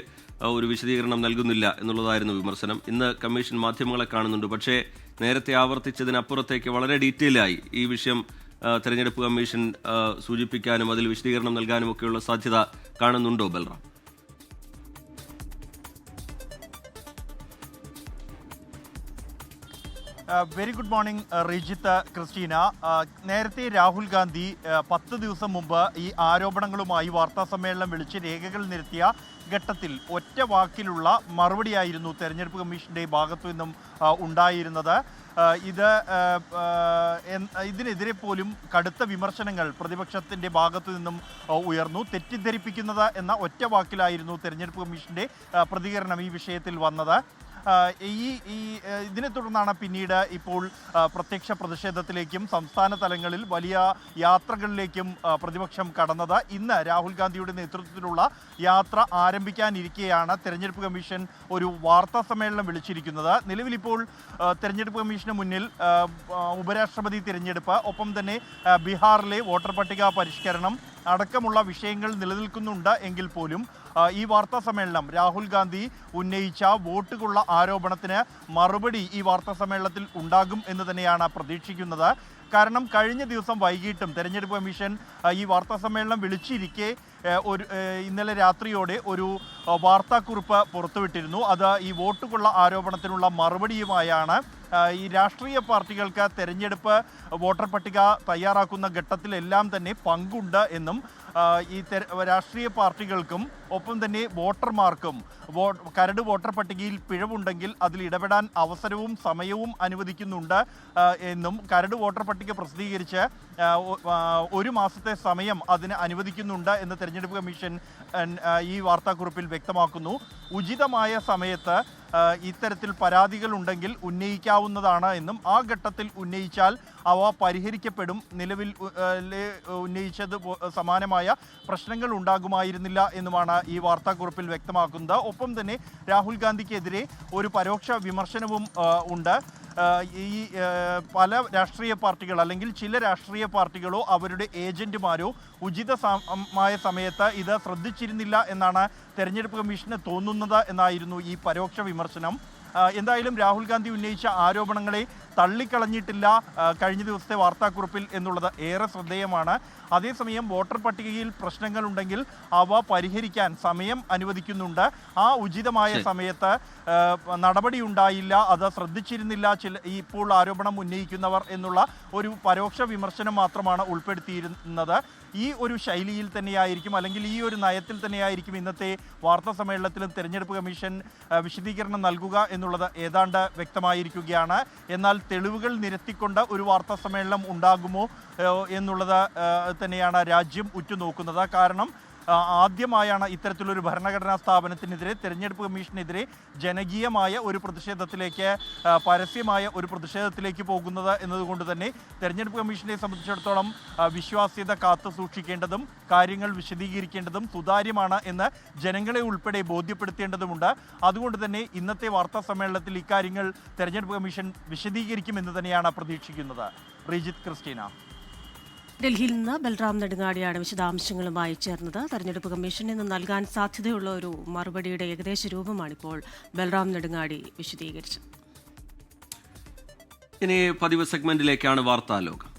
ഒരു വിശദീകരണം നൽകുന്നില്ല എന്നുള്ളതായിരുന്നു വിമർശനം. ഇന്ന് കമ്മീഷൻ മാധ്യമങ്ങളെ കാണുന്നുണ്ട്. പക്ഷേ നേരത്തെ ആവർത്തിച്ചതിനപ്പുറത്തേക്ക് വളരെ ഡീറ്റെയിലായി ഈ വിഷയം തെരഞ്ഞെടുപ്പ് കമ്മീഷൻ സൂചിപ്പിക്കാനും അതിൽ വിശദീകരണം നൽകാനും ഒക്കെയുള്ള സാധ്യത കാണുന്നുണ്ടോ Balram?
Very good morning Rijith, Christina. നേരത്തെ രാഹുൽ ഗാന്ധി 10 ദിവസം മുമ്പ് ഈ ആരോപണങ്ങളുമായി വാർത്താ സമ്മേളനം വിളിച്ച് രേഖകൾ നിരത്തിയ ഘട്ടത്തിൽ ഒറ്റ വാക്കിലുള്ള മറുപടിയായിരുന്നു തെരഞ്ഞെടുപ്പ് കമ്മീഷന്റെ ഭാഗത്തു നിന്നും ഉണ്ടായിരുന്നത്. ഇതിനെതിരെ പോലും കടുത്ത വിമർശനങ്ങൾ പ്രതിപക്ഷത്തിന്റെ ഭാഗത്തു നിന്നും ഉയർന്നു. തെറ്റിദ്ധരിപ്പിക്കുന്നത് എന്ന ഒറ്റ വാക്കിലായിരുന്നു തെരഞ്ഞെടുപ്പ് കമ്മീഷന്റെ പ്രതികരണം ഈ വിഷയത്തിൽ വന്നത്. ഇതിനെ തുടർന്നാണ് പിന്നീട് ഇപ്പോൾ പ്രത്യക്ഷ പ്രതിഷേധത്തിലേക്കും സംസ്ഥാന തലങ്ങളിൽ വലിയ യാത്രകളിലേക്കും പ്രതിപക്ഷം കടന്നത്. ഇന്ന് രാഹുൽ ഗാന്ധിയുടെ നേതൃത്വത്തിലുള്ള യാത്ര ആരംഭിക്കാനിരിക്കെയാണ് തെരഞ്ഞെടുപ്പ് കമ്മീഷൻ ഒരു വാർത്താ സമ്മേളനം വിളിച്ചിരിക്കുന്നത്. നിലവിലിപ്പോൾ തെരഞ്ഞെടുപ്പ് കമ്മീഷന് മുന്നിൽ ഉപരാഷ്ട്രപതി തിരഞ്ഞെടുപ്പ്, ഒപ്പം തന്നെ ബീഹാറിലെ വോട്ടർ പട്ടിക പരിഷ്കരണം അടക്കമുള്ള വിഷയങ്ങൾ നിലനിൽക്കുന്നുണ്ട് എങ്കിൽ പോലും ഈ വാർത്താ സമ്മേളനം രാഹുൽ ഗാന്ധി ഉന്നയിച്ച വോട്ടുകളുള്ള ആരോപണത്തിന് മറുപടി ഈ വാർത്താ സമ്മേളനത്തിൽ ഉണ്ടാകും എന്ന് തന്നെയാണ് പ്രതീക്ഷിക്കുന്നത്. കാരണം കഴിഞ്ഞ ദിവസം വൈകിട്ടും തെരഞ്ഞെടുപ്പ് കമ്മീഷൻ ഈ വാർത്താ സമ്മേളനം വിളിച്ചിരിക്കെ ഇന്നലെ രാത്രിയോടെ ഒരു വാർത്താക്കുറിപ്പ് പുറത്തുവിട്ടിരുന്നു. അത് ഈ വോട്ടുകളുള്ള ആരോപണത്തിനുള്ള മറുപടിയുമായാണ്. ഈ രാഷ്ട്രീയ പാർട്ടികൾക്ക് തെരഞ്ഞെടുപ്പ് വോട്ടർ പട്ടിക തയ്യാറാക്കുന്ന ഘട്ടത്തിലെല്ലാം തന്നെ പങ്കുണ്ട് എന്നും ഈ രാഷ്ട്രീയ പാർട്ടികൾക്കും ഒപ്പം തന്നെ വോട്ടർമാർക്കും കരട് വോട്ടർ പട്ടികയിൽ പിഴവുണ്ടെങ്കിൽ അതിൽ ഇടപെടാൻ അവസരവും സമയവും അനുവദിക്കുന്നുണ്ട് എന്നും കരട് വോട്ടർ പട്ടിക പ്രസിദ്ധീകരിച്ച് 1 മാസത്തെ സമയം അതിന് അനുവദിക്കുന്നുണ്ട് എന്ന് തെരഞ്ഞെടുപ്പ് കമ്മീഷൻ ഈ വാർത്താക്കുറിപ്പിൽ വ്യക്തമാക്കുന്നു. ഉചിതമായ സമയത്ത് ഇത്തരത്തിൽ പരാതികൾ ഉണ്ടെങ്കിൽ ഉന്നയിക്കാവുന്നതാണ് എന്നും ആ ഘട്ടത്തിൽ ഉന്നയിച്ചാൽ അവ പരിഹരിക്കപ്പെടും. നിലവിൽ ഉന്നയിച്ചത് സമാനമായ പ്രശ്നങ്ങൾ ഉണ്ടാകുമായിരുന്നില്ല എന്നുമാണ് ഈ വാർത്താക്കുറിപ്പിൽ വ്യക്തമാക്കുന്നത്. ഒപ്പം തന്നെ രാഹുൽ ഗാന്ധിക്കെതിരെ ഒരു പരോക്ഷ വിമർശനവും ഉണ്ട്. ഈ പല രാഷ്ട്രീയ പാർട്ടികൾ അല്ലെങ്കിൽ ചില രാഷ്ട്രീയ പാർട്ടികളോ അവരുടെ ഏജന്റുമാരോ ഉചിതമായ സമയത്ത് ഇത് ശ്രദ്ധിച്ചിരുന്നില്ല എന്നാണ് തെരഞ്ഞെടുപ്പ് കമ്മീഷന് തോന്നുന്നത് എന്നായിരുന്നു ഈ പരോക്ഷ വിമർശനം. എന്തായാലും രാഹുൽ ഗാന്ധി ഉന്നയിച്ച ആരോപണങ്ങളെ തള്ളിക്കളഞ്ഞിട്ടില്ല കഴിഞ്ഞ ദിവസത്തെ വാർത്താക്കുറിപ്പിൽ എന്നുള്ളത് ഏറെ ശ്രദ്ധേയമാണ്. അതേസമയം വോട്ടർ പട്ടികയിൽ പ്രശ്നങ്ങളുണ്ടെങ്കിൽ അവ പരിഹരിക്കാൻ സമയം അനുവദിക്കുന്നുണ്ട്. ആ ഉചിതമായ സമയത്ത് നടപടി ഉണ്ടായില്ല, അത് ശ്രദ്ധിച്ചിരുന്നില്ല ഇപ്പോൾ ആരോപണം ഉന്നയിക്കുന്നവർ എന്നുള്ള ഒരു പരോക്ഷ വിമർശനം മാത്രമാണ് ഉൾപ്പെടുത്തിയിരുന്നത്. ഈ ഒരു ശൈലിയിൽ തന്നെയായിരിക്കും, അല്ലെങ്കിൽ ഈ ഒരു നയത്തിൽ തന്നെയായിരിക്കും ഇന്നത്തെ വാർത്താ സമ്മേളനത്തിലും തെരഞ്ഞെടുപ്പ് കമ്മീഷൻ വിശദീകരണം നൽകുക എന്നുള്ളത് ഏതാണ്ട് വ്യക്തമായിരിക്കുകയാണ്. എന്നാൽ തെളിവുകൾ നിരത്തിക്കൊണ്ട് ഒരു വാർത്താ സമ്മേളനം ഉണ്ടാകുമോ എന്നുള്ളത് തന്നെയാണ് രാജ്യം ഉറ്റുനോക്കുന്നത്. കാരണം ആദ്യമായാണ് ഇത്തരത്തിലൊരു ഭരണഘടനാ സ്ഥാപനത്തിനെതിരെ, തെരഞ്ഞെടുപ്പ് കമ്മീഷനെതിരെ ജനകീയമായ ഒരു പ്രതിഷേധത്തിലേക്ക്, പരസ്യമായ ഒരു പ്രതിഷേധത്തിലേക്ക് പോകുന്നത് എന്നതുകൊണ്ട് തന്നെ തെരഞ്ഞെടുപ്പ് കമ്മീഷനെ സംബന്ധിച്ചിടത്തോളം വിശ്വാസ്യത കാത്തു സൂക്ഷിക്കേണ്ടതും കാര്യങ്ങൾ വിശദീകരിക്കേണ്ടതും സുതാര്യമാണ് എന്ന് ജനങ്ങളെ ഉൾപ്പെടെ ബോധ്യപ്പെടുത്തേണ്ടതുമുണ്ട്. അതുകൊണ്ട് തന്നെ ഇന്നത്തെ വാർത്താ സമ്മേളനത്തിൽ ഇക്കാര്യങ്ങൾ തെരഞ്ഞെടുപ്പ് കമ്മീഷൻ വിശദീകരിക്കുമെന്ന് തന്നെയാണ് പ്രതീക്ഷിക്കുന്നത്. റിജിത്ത്, ക്രിസ്റ്റീന.
ഡൽഹിയിൽ നിന്ന് ബൽറാം നെടുങ്ങാടിയാണ് വിശദാംശങ്ങളുമായി ചേർന്നത്. തെരഞ്ഞെടുപ്പ് കമ്മീഷന് ഇന്ന് നൽകാൻ സാധ്യതയുള്ള ഒരു മറുപടിയുടെ ഏകദേശ രൂപമാണിപ്പോൾ ബൽറാം നെടുങ്ങാടി വിശദീകരിച്ചത്.
ഇനി പതിവ് സെഗ്മെന്റിലേക്കാണ് വാർത്താലോകം.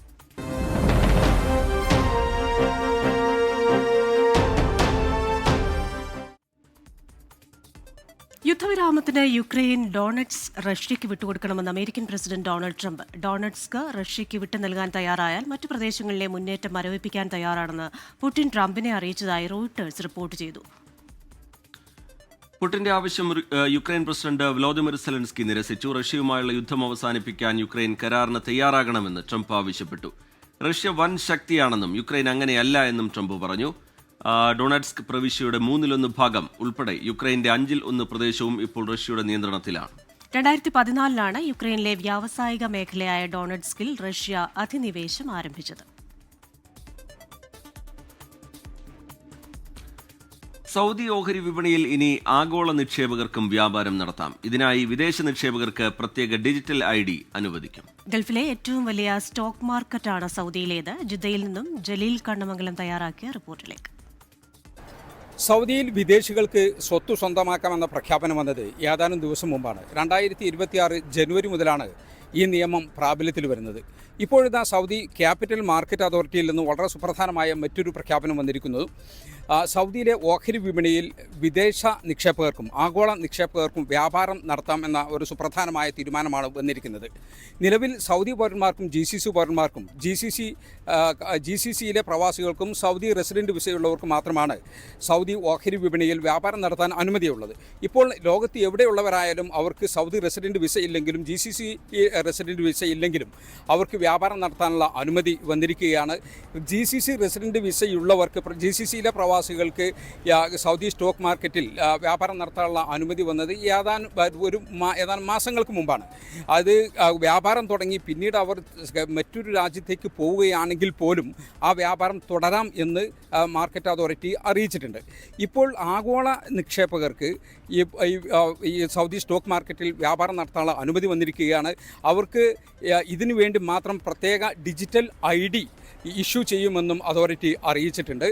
യുദ്ധവിരാമത്തിന് യുക്രൈൻ ഡോണറ്റ്സ് റഷ്യയ്ക്ക് വിട്ടുകൊടുക്കണമെന്ന് American president Donald Trump. Donetsk റഷ്യയ്ക്ക് വിട്ടു നൽകാൻ തയ്യാറായാൽ മറ്റു പ്രദേശങ്ങളിലെ മുന്നേറ്റം മരവിപ്പിക്കാൻ തയ്യാറാണെന്ന് പുടിൻ ട്രംപിനെ അറിയിച്ചതായി റോയിട്ടേഴ്സ് റിപ്പോർട്ട് ചെയ്തു.
പുടിന്റെ ആവശ്യം യുക്രൈൻ പ്രസിഡന്റ് വ്ളോദിമിർ സെലൻസ്കി നിരസിച്ചു. റഷ്യയുമായുള്ള യുദ്ധം അവസാനിപ്പിക്കാൻ യുക്രൈൻ കരാറിന് തയ്യാറാകണമെന്ന് ട്രംപ് ആവശ്യപ്പെട്ടു. റഷ്യ വൻ ശക്തിയാണെന്നും യുക്രൈൻ അങ്ങനെയല്ല എന്നും ട്രംപ് പറഞ്ഞു. ഡൊണറ്റ്സ്ക് പ്രവിശ്യയുടെ 1/3 ഉൾപ്പെടെ യുക്രൈന്റെ 1/5 പ്രദേശവും ഇപ്പോൾ റഷ്യയുടെ നിയന്ത്രണത്തിലാണ്.
2014 യുക്രൈനിലെ വ്യാവസായിക മേഖലയായ ഡോണറ്റ്സ്കിൽ റഷ്യ അധിനിവേശം ആരംഭിച്ചത്.
സൗദി ഓഹരി വിപണിയിൽ ഇനി ആഗോള നിക്ഷേപകർക്കും വ്യാപാരം നടത്താം. ഇതിനായി വിദേശ നിക്ഷേപകർക്ക് പ്രത്യേക ഡിജിറ്റൽ ID അനുവദിക്കും.
ഗൾഫിലെ ഏറ്റവും വലിയ സ്റ്റോക്ക് മാർക്കറ്റാണ് സൗദിയിലേത്. ജിദ്ദയിൽ നിന്നും ജലീൽ കണ്ണമംഗലം തയ്യാറാക്കിയ റിപ്പോർട്ടിലേക്ക്.
സൗദിയിൽ വിദേശികൾക്ക് സ്വത്ത് സ്വന്തമാക്കാമെന്ന പ്രഖ്യാപനം വന്നത് ഏതാനും ദിവസം മുമ്പാണ്. 2026 ജനുവരി മുതലാണ് ഈ നിയമം പ്രാബല്യത്തിൽ വരുന്നത്. ഇപ്പോഴിതാ സൗദി ക്യാപിറ്റൽ മാർക്കറ്റ് അതോറിറ്റിയിൽ നിന്ന് വളരെ സുപ്രധാനമായ മറ്റൊരു പ്രഖ്യാപനം വന്നിരിക്കുന്നത് സൗദിയിലെ ഓഹരി വിപണിയിൽ വിദേശ നിക്ഷേപകർക്കും ആഗോള നിക്ഷേപകർക്കും വ്യാപാരം നടത്താം എന്ന ഒരു സുപ്രധാനമായ തീരുമാനമാണ് വന്നിരിക്കുന്നത്. നിലവിൽ സൗദി പൗരന്മാർക്കും GCC പൗരന്മാർക്കും GCCയിലെ പ്രവാസികൾക്കും സൗദി റെസിഡൻറ്റ് വിസയുള്ളവർക്കും മാത്രമാണ് സൗദി ഓഹരി വിപണിയിൽ വ്യാപാരം നടത്താൻ അനുമതിയുള്ളത്. ഇപ്പോൾ ലോകത്ത് എവിടെയുള്ളവരായാലും അവർക്ക് സൗദി റെസിഡൻറ്റ് വിസ ഇല്ലെങ്കിലും GCC റെസിഡൻറ്റ് വിസ ഇല്ലെങ്കിലും അവർക്ക് വ്യാപാരം നടത്താനുള്ള അനുമതി വന്നിരിക്കുകയാണ്. GCC റെസിഡൻറ്റ് വിസയുള്ളവർക്ക് GCCയിലെ പ്രവാസികൾക്ക് സൗദി സ്റ്റോക്ക് മാർക്കറ്റിൽ വ്യാപാരം നടത്താനുള്ള അനുമതി വന്നത് ഏതാനും മാസങ്ങൾക്ക് മുമ്പാണ്. അത് വ്യാപാരം തുടങ്ങി പിന്നീട് അവർ മറ്റൊരു രാജ്യത്തേക്ക് പോവുകയാണെങ്കിൽ പോലും ആ വ്യാപാരം തുടരാം എന്ന് മാർക്കറ്റ് അതോറിറ്റി അറിയിച്ചിട്ടുണ്ട്. ഇപ്പോൾ ആഗോള നിക്ഷേപകർക്ക് ഈ സൗദി സ്റ്റോക്ക് മാർക്കറ്റിൽ വ്യാപാരം നടത്താനുള്ള അനുമതി വന്നിരിക്കുകയാണ്. അവർക്ക് ഇതിനു വേണ്ടി മാത്രം പ്രത്യേക ഡിജിറ്റൽ ID ഇഷ്യൂ ചെയ്യുമെന്നും അതോറിറ്റി അറിയിച്ചിട്ടുണ്ട്.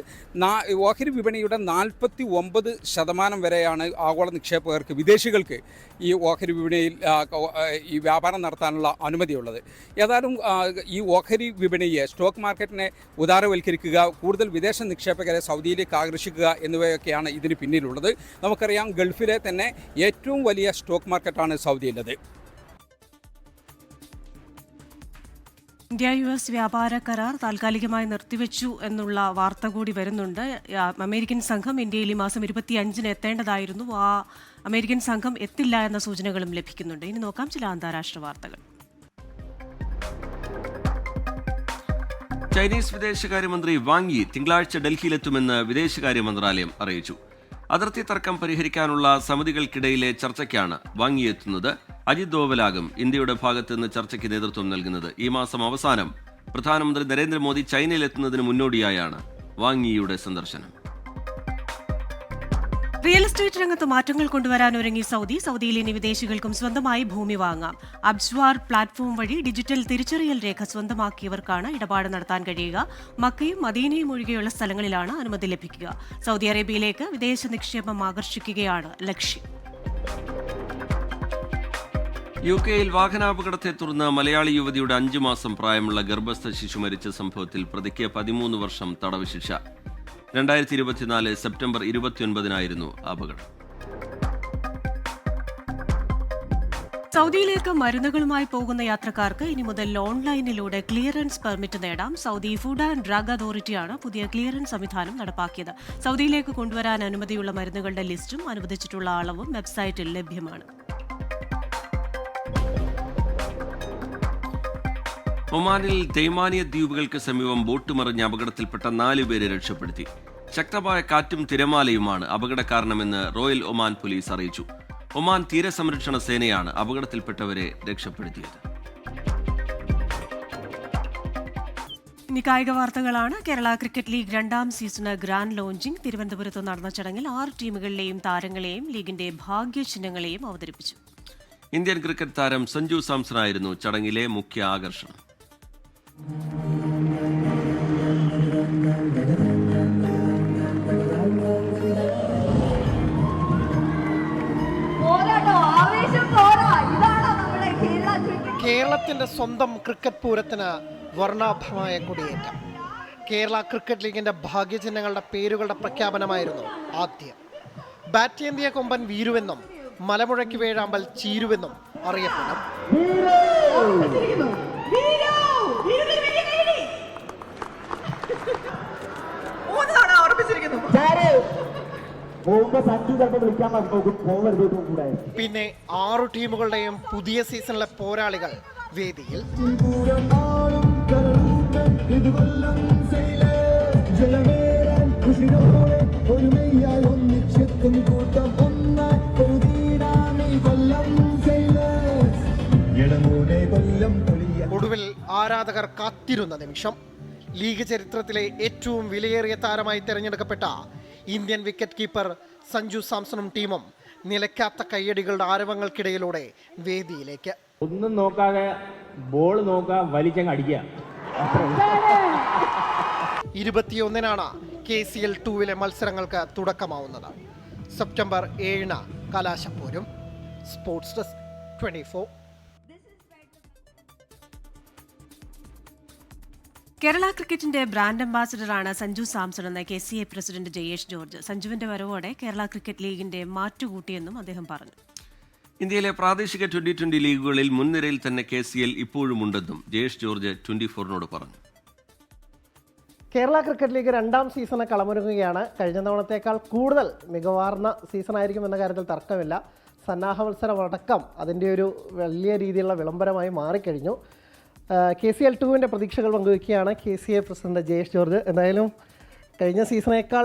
ഓഹരി വിപണിയുടെ 49% വരെയാണ് ആഗോള നിക്ഷേപകർക്ക്, വിദേശികൾക്ക് ഈ ഓഹരി വിപണിയിൽ ഈ വ്യാപാരം നടത്താനുള്ള അനുമതിയുള്ളത്. ഏതായാലും ഈ ഓഹരി വിപണിയെ, സ്റ്റോക്ക് മാർക്കറ്റിനെ ഉദാരവൽക്കരിക്കുക, കൂടുതൽ വിദേശ നിക്ഷേപകരെ സൗദിയിലേക്ക് ആകർഷിക്കുക എന്നിവയൊക്കെയാണ് ഇതിന് പിന്നിലുള്ളത്. നമുക്കറിയാം, ഗൾഫിലെ തന്നെ ഏറ്റവും വലിയ സ്റ്റോക്ക് മാർക്കറ്റാണ് സൗദിയിലത്.
ഇന്ത്യ-US വ്യാപാര കരാർ താൽക്കാലികമായി നിർത്തിവെച്ചു എന്നുള്ള വാർത്ത കൂടി വരുന്നുണ്ട്. അമേരിക്കൻ സംഘം ഇന്ത്യയിൽ ഈ മാസം 25-ന് എത്തേണ്ടതായിരുന്നു. ആ അമേരിക്കൻ സംഘം എത്തില്ല എന്ന സൂചനകളും ലഭിക്കുന്നുണ്ട്. ഇനി നോക്കാം ചില അന്താരാഷ്ട്ര വാർത്തകൾ.
ചൈനീസ് വിദേശകാര്യമന്ത്രി വാങ് യി തിങ്കളാഴ്ച ഡൽഹിയിലെത്തുമെന്ന് വിദേശകാര്യ മന്ത്രാലയം അറിയിച്ചു. അതിർത്തി തർക്കം പരിഹരിക്കാനുള്ള സമിതികൾക്കിടയിലെ ചർച്ചയ്ക്കാണ് വാങ് യി എത്തുന്നത്. അജിത് ദോവലാകും ഇന്ത്യയുടെ ഭാഗത്ത് നിന്ന് ചർച്ചയ്ക്ക് നേതൃത്വം നൽകുന്നത്. ഈ മാസം അവസാനം പ്രധാനമന്ത്രി നരേന്ദ്രമോദി ചൈനയിലെത്തുന്നതിന് മുന്നോടിയായാണ് വാങ് യിയുടെ സന്ദർശനം.
റിയൽ എസ്റ്റേറ്റ് രംഗത്ത് മാറ്റങ്ങൾ കൊണ്ടുവരാൻ ഒരുങ്ങി സൗദി. സൗദിയിൽ ഇനി വിദേശികൾക്കും സ്വന്തമായി ഭൂമി വാങ്ങാം. അബ്സ്വാർ പ്ലാറ്റ്ഫോം വഴി ഡിജിറ്റൽ തിരിച്ചറിയൽ രേഖ സ്വന്തമാക്കിയവർക്കാണ് ഇടപാട് നടത്താൻ കഴിയുക. മക്കയും മദീനയും ഒഴികെയുള്ള സ്ഥലങ്ങളിലാണ് അനുമതി ലഭിക്കുക. സൗദി അറേബ്യയിലേക്ക് വിദേശ നിക്ഷേപം ആകർഷിക്കുകയാണ് ലക്ഷ്യം.
UK-യിൽ വാഹനാപകടത്തെ തുടർന്ന് മലയാളി യുവതിയുടെ 5 മാസം പ്രായമുള്ള ഗർഭസ്ഥ ശിശു മരിച്ച സംഭവത്തിൽ പ്രതിക്ക് 13 വർഷം തടവ് ശിക്ഷ. 2024 സെപ്റ്റംബർ 29-നായിരുന്നു അപകടം.
സൗദിയിലേക്ക് മരുന്നുകളുമായി പോകുന്ന യാത്രക്കാർക്ക് ഇനി മുതൽ ഓൺലൈനിലൂടെ ക്ലിയറൻസ് പെർമിറ്റ് നേടാം. സൗദി ഫുഡ് ആൻഡ് ഡ്രഗ് അതോറിറ്റിയാണ് പുതിയ ക്ലിയറൻസ് സംവിധാനം നടപ്പാക്കിയത്. സൗദിയിലേക്ക് കൊണ്ടുവരാൻ അനുമതിയുള്ള മരുന്നുകളുടെ ലിസ്റ്റും അനുവദിച്ചിട്ടുള്ള അളവും വെബ്സൈറ്റിൽ ലഭ്യമാണ്.
ഒമാനിൽ തേയ്മാനിയ ദ്വീപുകൾക്ക് സമീപം ബോട്ട് മറിഞ്ഞ അപകടത്തിൽപ്പെട്ട 4 പേരെ രക്ഷപ്പെടുത്തി. ശക്തമായ കാറ്റും തിരമാലയുമാണ് അപകട കാരണമെന്ന് റോയൽ ഒമാൻ പോലീസ് അറിയിച്ചു. ഒമാൻ തീരസംരക്ഷണ സേനയാണ് അപകടത്തിൽപ്പെട്ടവരെ രക്ഷപ്പെടുത്തിയത്.
ഇനി കായിക വാർത്തകളാണ്. കേരള ക്രിക്കറ്റ് ലീഗ് 2ാം സീസണ് ഗ്രാൻഡ് ലോഞ്ചിംഗ് തിരുവനന്തപുരത്ത് നടന്ന ചടങ്ങിൽ 6 ടീമുകളിലെയും താരങ്ങളെയും ലീഗിന്റെ ഭാഗ്യചിഹ്നങ്ങളെയും അവതരിപ്പിച്ചു.
ഇന്ത്യൻ ക്രിക്കറ്റ് താരം സഞ്ജു സാംസണായിരുന്നു ചടങ്ങിലെ മുഖ്യ ആകർഷണം.
കേരളത്തിന്റെ സ്വന്തം ക്രിക്കറ്റ് പൂരത്തിന് വർണ്ണാഭമായ കൊടിയേറ്റം. കേരള ക്രിക്കറ്റ് ലീഗിന്റെ ഭാഗ്യചിഹ്നങ്ങളുടെ പേരുകളുടെ പ്രഖ്യാപനമായിരുന്നു ആദ്യം. ബാറ്റേന്തിയ കൊമ്പൻ വീരുവെന്നും മലമുഴയ്ക്ക് വേഴാമ്പൽ ചീരുവെന്നും അറിയപ്പെടും. പിന്നെ 6 ടീമുകളുടെയും പുതിയ സീസണിലെ പോരാളികൾ വേദിയിൽ. ഒടുവിൽ ആരാധകർ കാത്തിരുന്ന നിമിഷം. ലീഗ് ചരിത്രത്തിലെ ഏറ്റവും വിലയേറിയ താരമായി തിരഞ്ഞെടുക്കപ്പെട്ട ഇന്ത്യൻ വിക്കറ്റ് കീപ്പർ സഞ്ജു സാംസണും ടീമും നിലയ്ക്കാത്ത കയ്യടികളുടെ ആരവങ്ങൾക്കിടയിലൂടെ വേദിയിലേക്ക്.
ഒന്നും നോക്കാതെ ബോൾ നോക്കുക, വലിച്ചങ്ങ് അടിക്കുക.
21-നാണ് KCL 2-ലെ മത്സരങ്ങൾക്ക് തുടക്കമാവുന്നത്. സെപ്റ്റംബർ 7-ന് കലാശപ്പോരും. Sports desk 24.
കേരള ക്രിക്കറ്റിന്റെ ബ്രാൻഡ് അംബാസിഡറാണ് സഞ്ജു സാംസൺ എന്ന KCA പ്രസിഡന്റ് ജയേഷ് ജോർജ്. സഞ്ജുവിന്റെ വരവോടെ കേരള ക്രിക്കറ്റ് ലീഗിന്റെ മാറ്റുകൂട്ടിയെന്നും അദ്ദേഹം പറഞ്ഞു.
ഇന്ത്യയിലെ പ്രാദേശിക 2020 ലീഗുകളിൽ മുൻനിരയിൽ തന്നെ KCL ഇപ്പോഴുമുണ്ടെന്നും ജയേഷ് ജോർജ് 24-നോട് പറഞ്ഞു.
കേരള ക്രിക്കറ്റ് ലീഗ് 2ാം സീസണ് കളമൊരുങ്ങുകയാണ്. കഴിഞ്ഞ തവണത്തേക്കാൾ കൂടുതൽ മികവാർന്ന സീസണായിരിക്കും എന്ന കാര്യത്തിൽ തർക്കമില്ല. സന്നാഹ മത്സരമടക്കം അതിൻ്റെ ഒരു വലിയ രീതിയിലുള്ള വിളംബരമായി മാറിക്കഴിഞ്ഞു. KCL 2-ന്റെ പ്രതീക്ഷകൾ പങ്കുവയ്ക്കുകയാണ് KCA പ്രസിഡന്റ് ജയേഷ് ജോർജ്. എന്തായാലും കഴിഞ്ഞ സീസണേക്കാൾ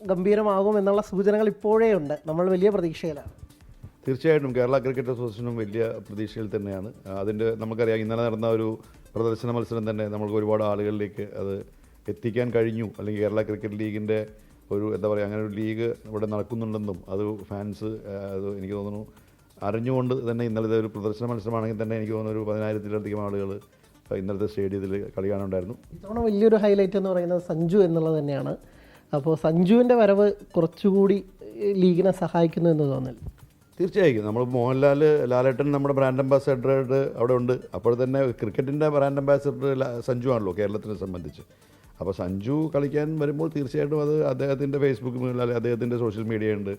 ഗംഭീരമാകും എന്നുള്ള സൂചനകൾ ഇപ്പോഴേ ഉണ്ട്. നമ്മൾ വലിയ പ്രതീക്ഷയിലാണ്.
തീർച്ചയായിട്ടും കേരള ക്രിക്കറ്റ് അസോസിയേഷനും വലിയ പ്രതീക്ഷയിൽ തന്നെയാണ്. അതിൻ്റെ നമുക്കറിയാം, ഇന്നലെ നടന്ന ഒരു പ്രദർശന മത്സരം തന്നെ നമ്മൾക്ക് ഒരുപാട് ആളുകളിലേക്ക് അത് എത്തിക്കാൻ കഴിഞ്ഞു. അല്ലെങ്കിൽ കേരള ക്രിക്കറ്റ് ലീഗിൻ്റെ ഒരു എന്താ പറയുക, അങ്ങനെ ഒരു ലീഗ് ഇവിടെ നടക്കുന്നുണ്ടെന്നും അത് ഫാൻസ് അത് എനിക്ക് തോന്നുന്നു അറിഞ്ഞുകൊണ്ട് തന്നെ ഇന്നലത്തെ ഒരു പ്രദർശന മത്സരമാണെങ്കിൽ തന്നെ എനിക്ക് തോന്നുന്നു ഒരു 10,000-ലധികം ആളുകൾ ഇന്നലത്തെ സ്റ്റേഡിയത്തിൽ കളി കാണുന്നുണ്ടായിരുന്നു.
ഇത്തവണ വലിയൊരു ഹൈലൈറ്റ് എന്ന് പറയുന്നത് സഞ്ജു എന്നുള്ളത് തന്നെയാണ്. അപ്പോൾ സഞ്ജുവിൻ്റെ വരവ് കുറച്ചുകൂടി ലീഗിനെ സഹായിക്കുന്നു എന്ന് തോന്നൽ.
തീർച്ചയായും നമ്മൾ മോഹൻലാൽ, ലാലേട്ടൻ നമ്മുടെ ബ്രാൻഡ് അംബാസഡറായിട്ട് അവിടെ ഉണ്ട്. അപ്പോൾ തന്നെ ക്രിക്കറ്റിൻ്റെ ബ്രാൻഡ് അംബാസഡർ സഞ്ജു ആണല്ലോ കേരളത്തിനെ സംബന്ധിച്ച്. അപ്പോൾ സഞ്ജു കളിക്കാൻ വരുമ്പോൾ തീർച്ചയായിട്ടും അത് അദ്ദേഹത്തിൻ്റെ ഫേസ്ബുക്ക് അല്ലെങ്കിൽ അദ്ദേഹത്തിൻ്റെ സോഷ്യൽ മീഡിയ ഉണ്ട്.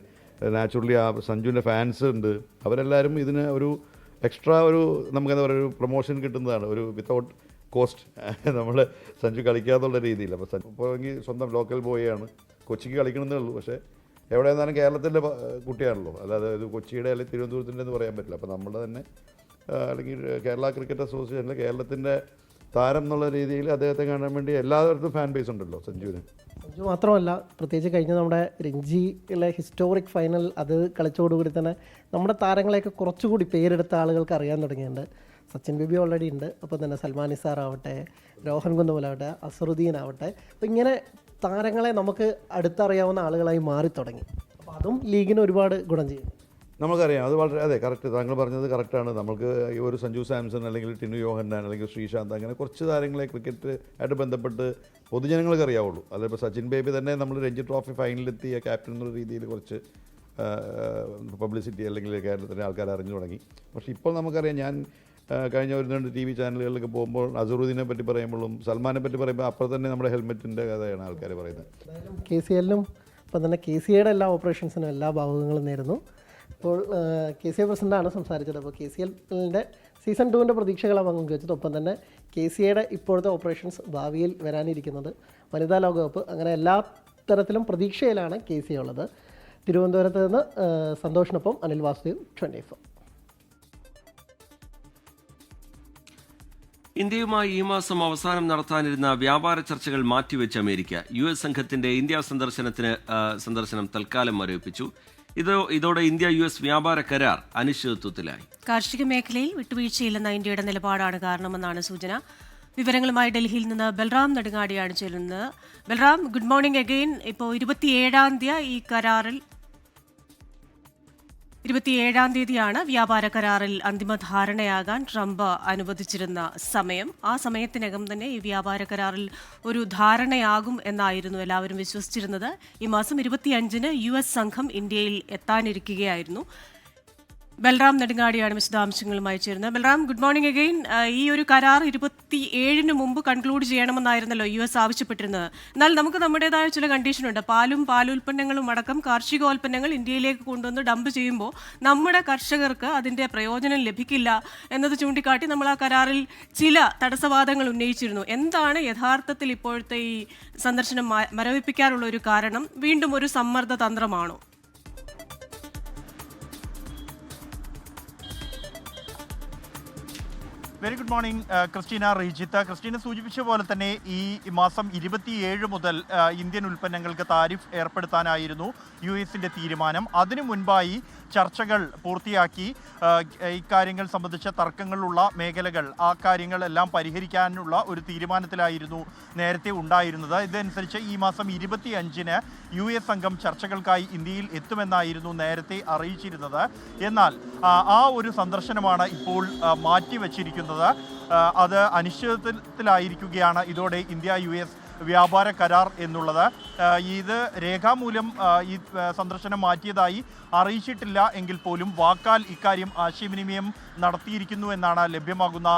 നാച്ചുറലി ആ സഞ്ജുവിൻ്റെ ഫാൻസ് ഉണ്ട്. അവരെല്ലാവരും ഇതിന് ഒരു എക്സ്ട്രാ ഒരു നമുക്കെന്താ പറയുക ഒരു പ്രൊമോഷൻ കിട്ടുന്നതാണ്, ഒരു വിത്തൗട്ട് കോസ്റ്റ് നമ്മൾ സഞ്ജു കളിക്കാന്നുള്ള രീതിയിൽ. അപ്പോൾ സഞ്ജു ഇപ്പോൾ സ്വന്തം ലോക്കൽ ബോയാണ്, കൊച്ചിക്ക് കളിക്കണമെന്നേ ഉള്ളൂ. പക്ഷേ എവിടെ നിന്നാലും കേരളത്തിൻ്റെ കുട്ടിയാണല്ലോ, അല്ലാതെ ഇത് കൊച്ചിയുടെ അല്ലെങ്കിൽ തിരുവനന്തപുരത്തിൻ്റെ എന്ന് പറയാൻ പറ്റില്ല. അപ്പോൾ നമ്മുടെ തന്നെ അല്ലെങ്കിൽ കേരള ക്രിക്കറ്റ് അസോസിയേഷനിൽ കേരളത്തിൻ്റെ താരം എന്നുള്ള രീതിയിൽ അദ്ദേഹത്തെ കാണാൻ വേണ്ടി എല്ലായിടത്തും ഫാൻ ബേസ് ഉണ്ടല്ലോ സഞ്ജുവിന്.
സഞ്ജു മാത്രമല്ല, പ്രത്യേകിച്ച് കഴിഞ്ഞ നമ്മുടെ രഞ്ജിയിലെ ഹിസ്റ്റോറിക് ഫൈനൽ അത് കളിച്ചോടുകൂടി തന്നെ നമ്മുടെ താരങ്ങളെയൊക്കെ കുറച്ചുകൂടി പേരെടുത്ത ആളുകൾക്ക് അറിയാൻ തുടങ്ങിയിട്ടുണ്ട്. സച്ചിൻ ബേബി ഓൾറെഡി ഉണ്ട്. അപ്പോൾ തന്നെ സൽമാൻ നിസാർ ആവട്ടെ, രോഹൻ കുന്നുമലാവട്ടെ, അസറുദ്ദീൻ ആവട്ടെ, അപ്പോൾ ഇങ്ങനെ താരങ്ങളെ നമുക്ക് അടുത്തറിയാവുന്ന ആളുകളായി മാറി തുടങ്ങി. അപ്പോൾ അതും ലീഗിന് ഒരുപാട് ഗുണം ചെയ്യും.
നമുക്കറിയാം, അത് വളരെ അതെ കറക്റ്റ്, താങ്കൾ പറഞ്ഞത് കറക്റ്റാണ്. നമുക്ക് ഈ ഒരു സഞ്ജു സാംസൺ അല്ലെങ്കിൽ ടിനു യോഹന്നാൻ അല്ലെങ്കിൽ ശ്രീശാന്ത് അങ്ങനെ കുറച്ച് താരങ്ങളെ ക്രിക്കറ്റ് ആയിട്ട് ബന്ധപ്പെട്ട് പൊതുജനങ്ങൾക്ക് അറിയാവുള്ളൂ. അതിപ്പോൾ സച്ചിൻ ബേബി തന്നെ നമ്മൾ രഞ്ജി ട്രോഫി ഫൈനലിലെത്തിയ ക്യാപ്റ്റൻ എന്നുള്ള രീതിയിൽ കുറച്ച് പബ്ലിസിറ്റി അല്ലെങ്കിൽ കേരളത്തിലെ ആൾക്കാർ അറിഞ്ഞു തുടങ്ങി. പക്ഷേ ഇപ്പോൾ നമുക്കറിയാം, ഞാൻ കഴിഞ്ഞ ഒരു 2 TV ചാനലുകളിലൊക്കെ പോകുമ്പോൾ അസറുദ്ദീനെ പറ്റി പറയുമ്പോഴും സൽമാനെ പറ്റി പറയുമ്പോൾ അപ്പോൾ തന്നെ നമ്മുടെ ഹെൽമെറ്റിൻ്റെ കഥയാണ് ആൾക്കാർ പറയുന്നത്.
KCLനും ഇപ്പം തന്നെ KCAയുടെ എല്ലാ ഓപ്പറേഷൻസിനും എല്ലാ ഭാഗങ്ങളും നേരുന്നു. ഇപ്പോൾ KCA പ്രസിഡൻ്റാണ് സംസാരിച്ചത്. അപ്പോൾ KCLൻ്റെ സീസൺ 2ൻ്റെ പ്രതീക്ഷകളാണ് പങ്കുവച്ചത്. ഒപ്പം തന്നെ KCAയുടെ ഇപ്പോഴത്തെ ഓപ്പറേഷൻസ് ഭാവിയിൽ വരാനിരിക്കുന്നത് വനിതാ ലോകകപ്പ്, അങ്ങനെ എല്ലാ തരത്തിലും പ്രതീക്ഷയിലാണ് KCA ഉള്ളത്. തിരുവനന്തപുരത്ത് നിന്ന് സന്തോഷിനൊപ്പം അനിൽ വാസുദേവ്, 24.
ഇന്ത്യയുമായി ഈ മാസം അവസാനം നടത്താനിരുന്ന വ്യാപാര ചർച്ചകൾ മാറ്റിവെച്ച് അമേരിക്ക. US സംഘത്തിന്റെ ഇന്ത്യ സന്ദർശനം തൽക്കാലം മരവിപ്പിച്ചു. ഇതോടെ ഇന്ത്യ-US വ്യാപാര കരാർ അനിശ്ചിതത്വത്തിലായി.
കാർഷിക മേഖലയിൽ വിട്ടുവീഴ്ചയില്ലെന്ന ഇന്ത്യയുടെ നിലപാടാണ് കാരണമെന്നാണ് സൂചന. വിവരങ്ങളുമായി ഡൽഹിയിൽ നിന്ന് ബൽറാം നെടുങ്ങാടിയാണ് ചേരുന്നത്. Balram, good morning again. ഇപ്പോൾ 27-ാം തീയതി ഈ കരാറിൽ 27-ാം തീയതിയാണ് വ്യാപാര കരാറിൽ അന്തിമ ധാരണയാകാൻ ട്രംപ് അനുവദിച്ചിരുന്ന സമയം. ആ സമയത്തിനകം തന്നെ ഈ വ്യാപാര കരാറിൽ ഒരു ധാരണയാകും എന്നായിരുന്നു എല്ലാവരും വിശ്വസിച്ചിരുന്നത്. ഈ മാസം 25-ന് US സംഘം ഇന്ത്യയിൽ എത്താനിരിക്കുകയായിരുന്നു. ബൽറാം നെടുങ്ങാടിയാണ് വിശദാംശങ്ങളുമായി ചേരുന്നത്. Balram, good morning again. ഈ ഒരു കരാർ 27-ന് മുമ്പ് കൺക്ലൂഡ് ചെയ്യണമെന്നായിരുന്നല്ലോ US ആവശ്യപ്പെട്ടിരുന്നത്. എന്നാൽ നമുക്ക് നമ്മുടേതായ ചില കണ്ടീഷനുണ്ട്. പാലുൽപ്പന്നങ്ങളും അടക്കം കാർഷികോൽപ്പന്നങ്ങൾ ഇന്ത്യയിലേക്ക് കൊണ്ടുവന്ന് ഡംപ് ചെയ്യുമ്പോൾ നമ്മുടെ കർഷകർക്ക് അതിൻ്റെ പ്രയോജനം ലഭിക്കില്ല എന്നത് ചൂണ്ടിക്കാട്ടി നമ്മൾ ആ കരാറിൽ ചില തടസ്സവാദങ്ങൾ ഉന്നയിച്ചിരുന്നു. എന്താണ് യഥാർത്ഥത്തിൽ ഇപ്പോഴത്തെ ഈ സന്ദർശനം മരവിപ്പിക്കാനുള്ള ഒരു കാരണം? വീണ്ടും ഒരു സമ്മർദ്ദ തന്ത്രമാണോ?
Very good morning Christina Rejith. Christina സൂചിപ്പിച്ച പോലെ തന്നെ ഈ മാസം 27 മുതൽ ഇന്ത്യൻ ഉൽപ്പന്നങ്ങൾക്ക് താരിഫ് ഏർപ്പെടുത്താനായിരുന്നു US-ന്റെ തീരുമാനം. അതിനു മുൻപായി ചർച്ചകൾ പൂർത്തിയാക്കി ഇക്കാര്യങ്ങൾ സംബന്ധിച്ച തർക്കങ്ങളുള്ള മേഖലകൾ, ആ കാര്യങ്ങളെല്ലാം പരിഹരിക്കാനുള്ള ഒരു തീരുമാനത്തിലായിരുന്നു നേരത്തെ ഉണ്ടായിരുന്നത്. ഇതനുസരിച്ച് ഈ മാസം 25-ന് US സംഘം ചർച്ചകൾക്കായി ഇന്ത്യയിൽ എത്തുമെന്നായിരുന്നു നേരത്തെ അറിയിച്ചിരുന്നത്. എന്നാൽ ആ ഒരു സന്ദർശനമാണ് ഇപ്പോൾ മാറ്റിവെച്ചിരിക്കുന്നത്. അത് അനിശ്ചിതത്വത്തിലായിരിക്കുകയാണ് ഇതോടെ ഇന്ത്യ-US വ്യാപാര കരാർ എന്നുള്ളത്. ഇത് രേഖാമൂലം ഈ സന്ദർശനം മാറ്റിയതായി അറിയിച്ചിട്ടില്ല എങ്കിൽ പോലും വാക്കാൽ ഇക്കാര്യം ആശയവിനിമയം നടത്തിയിരിക്കുന്നു എന്നാണ് ലഭ്യമാകുന്ന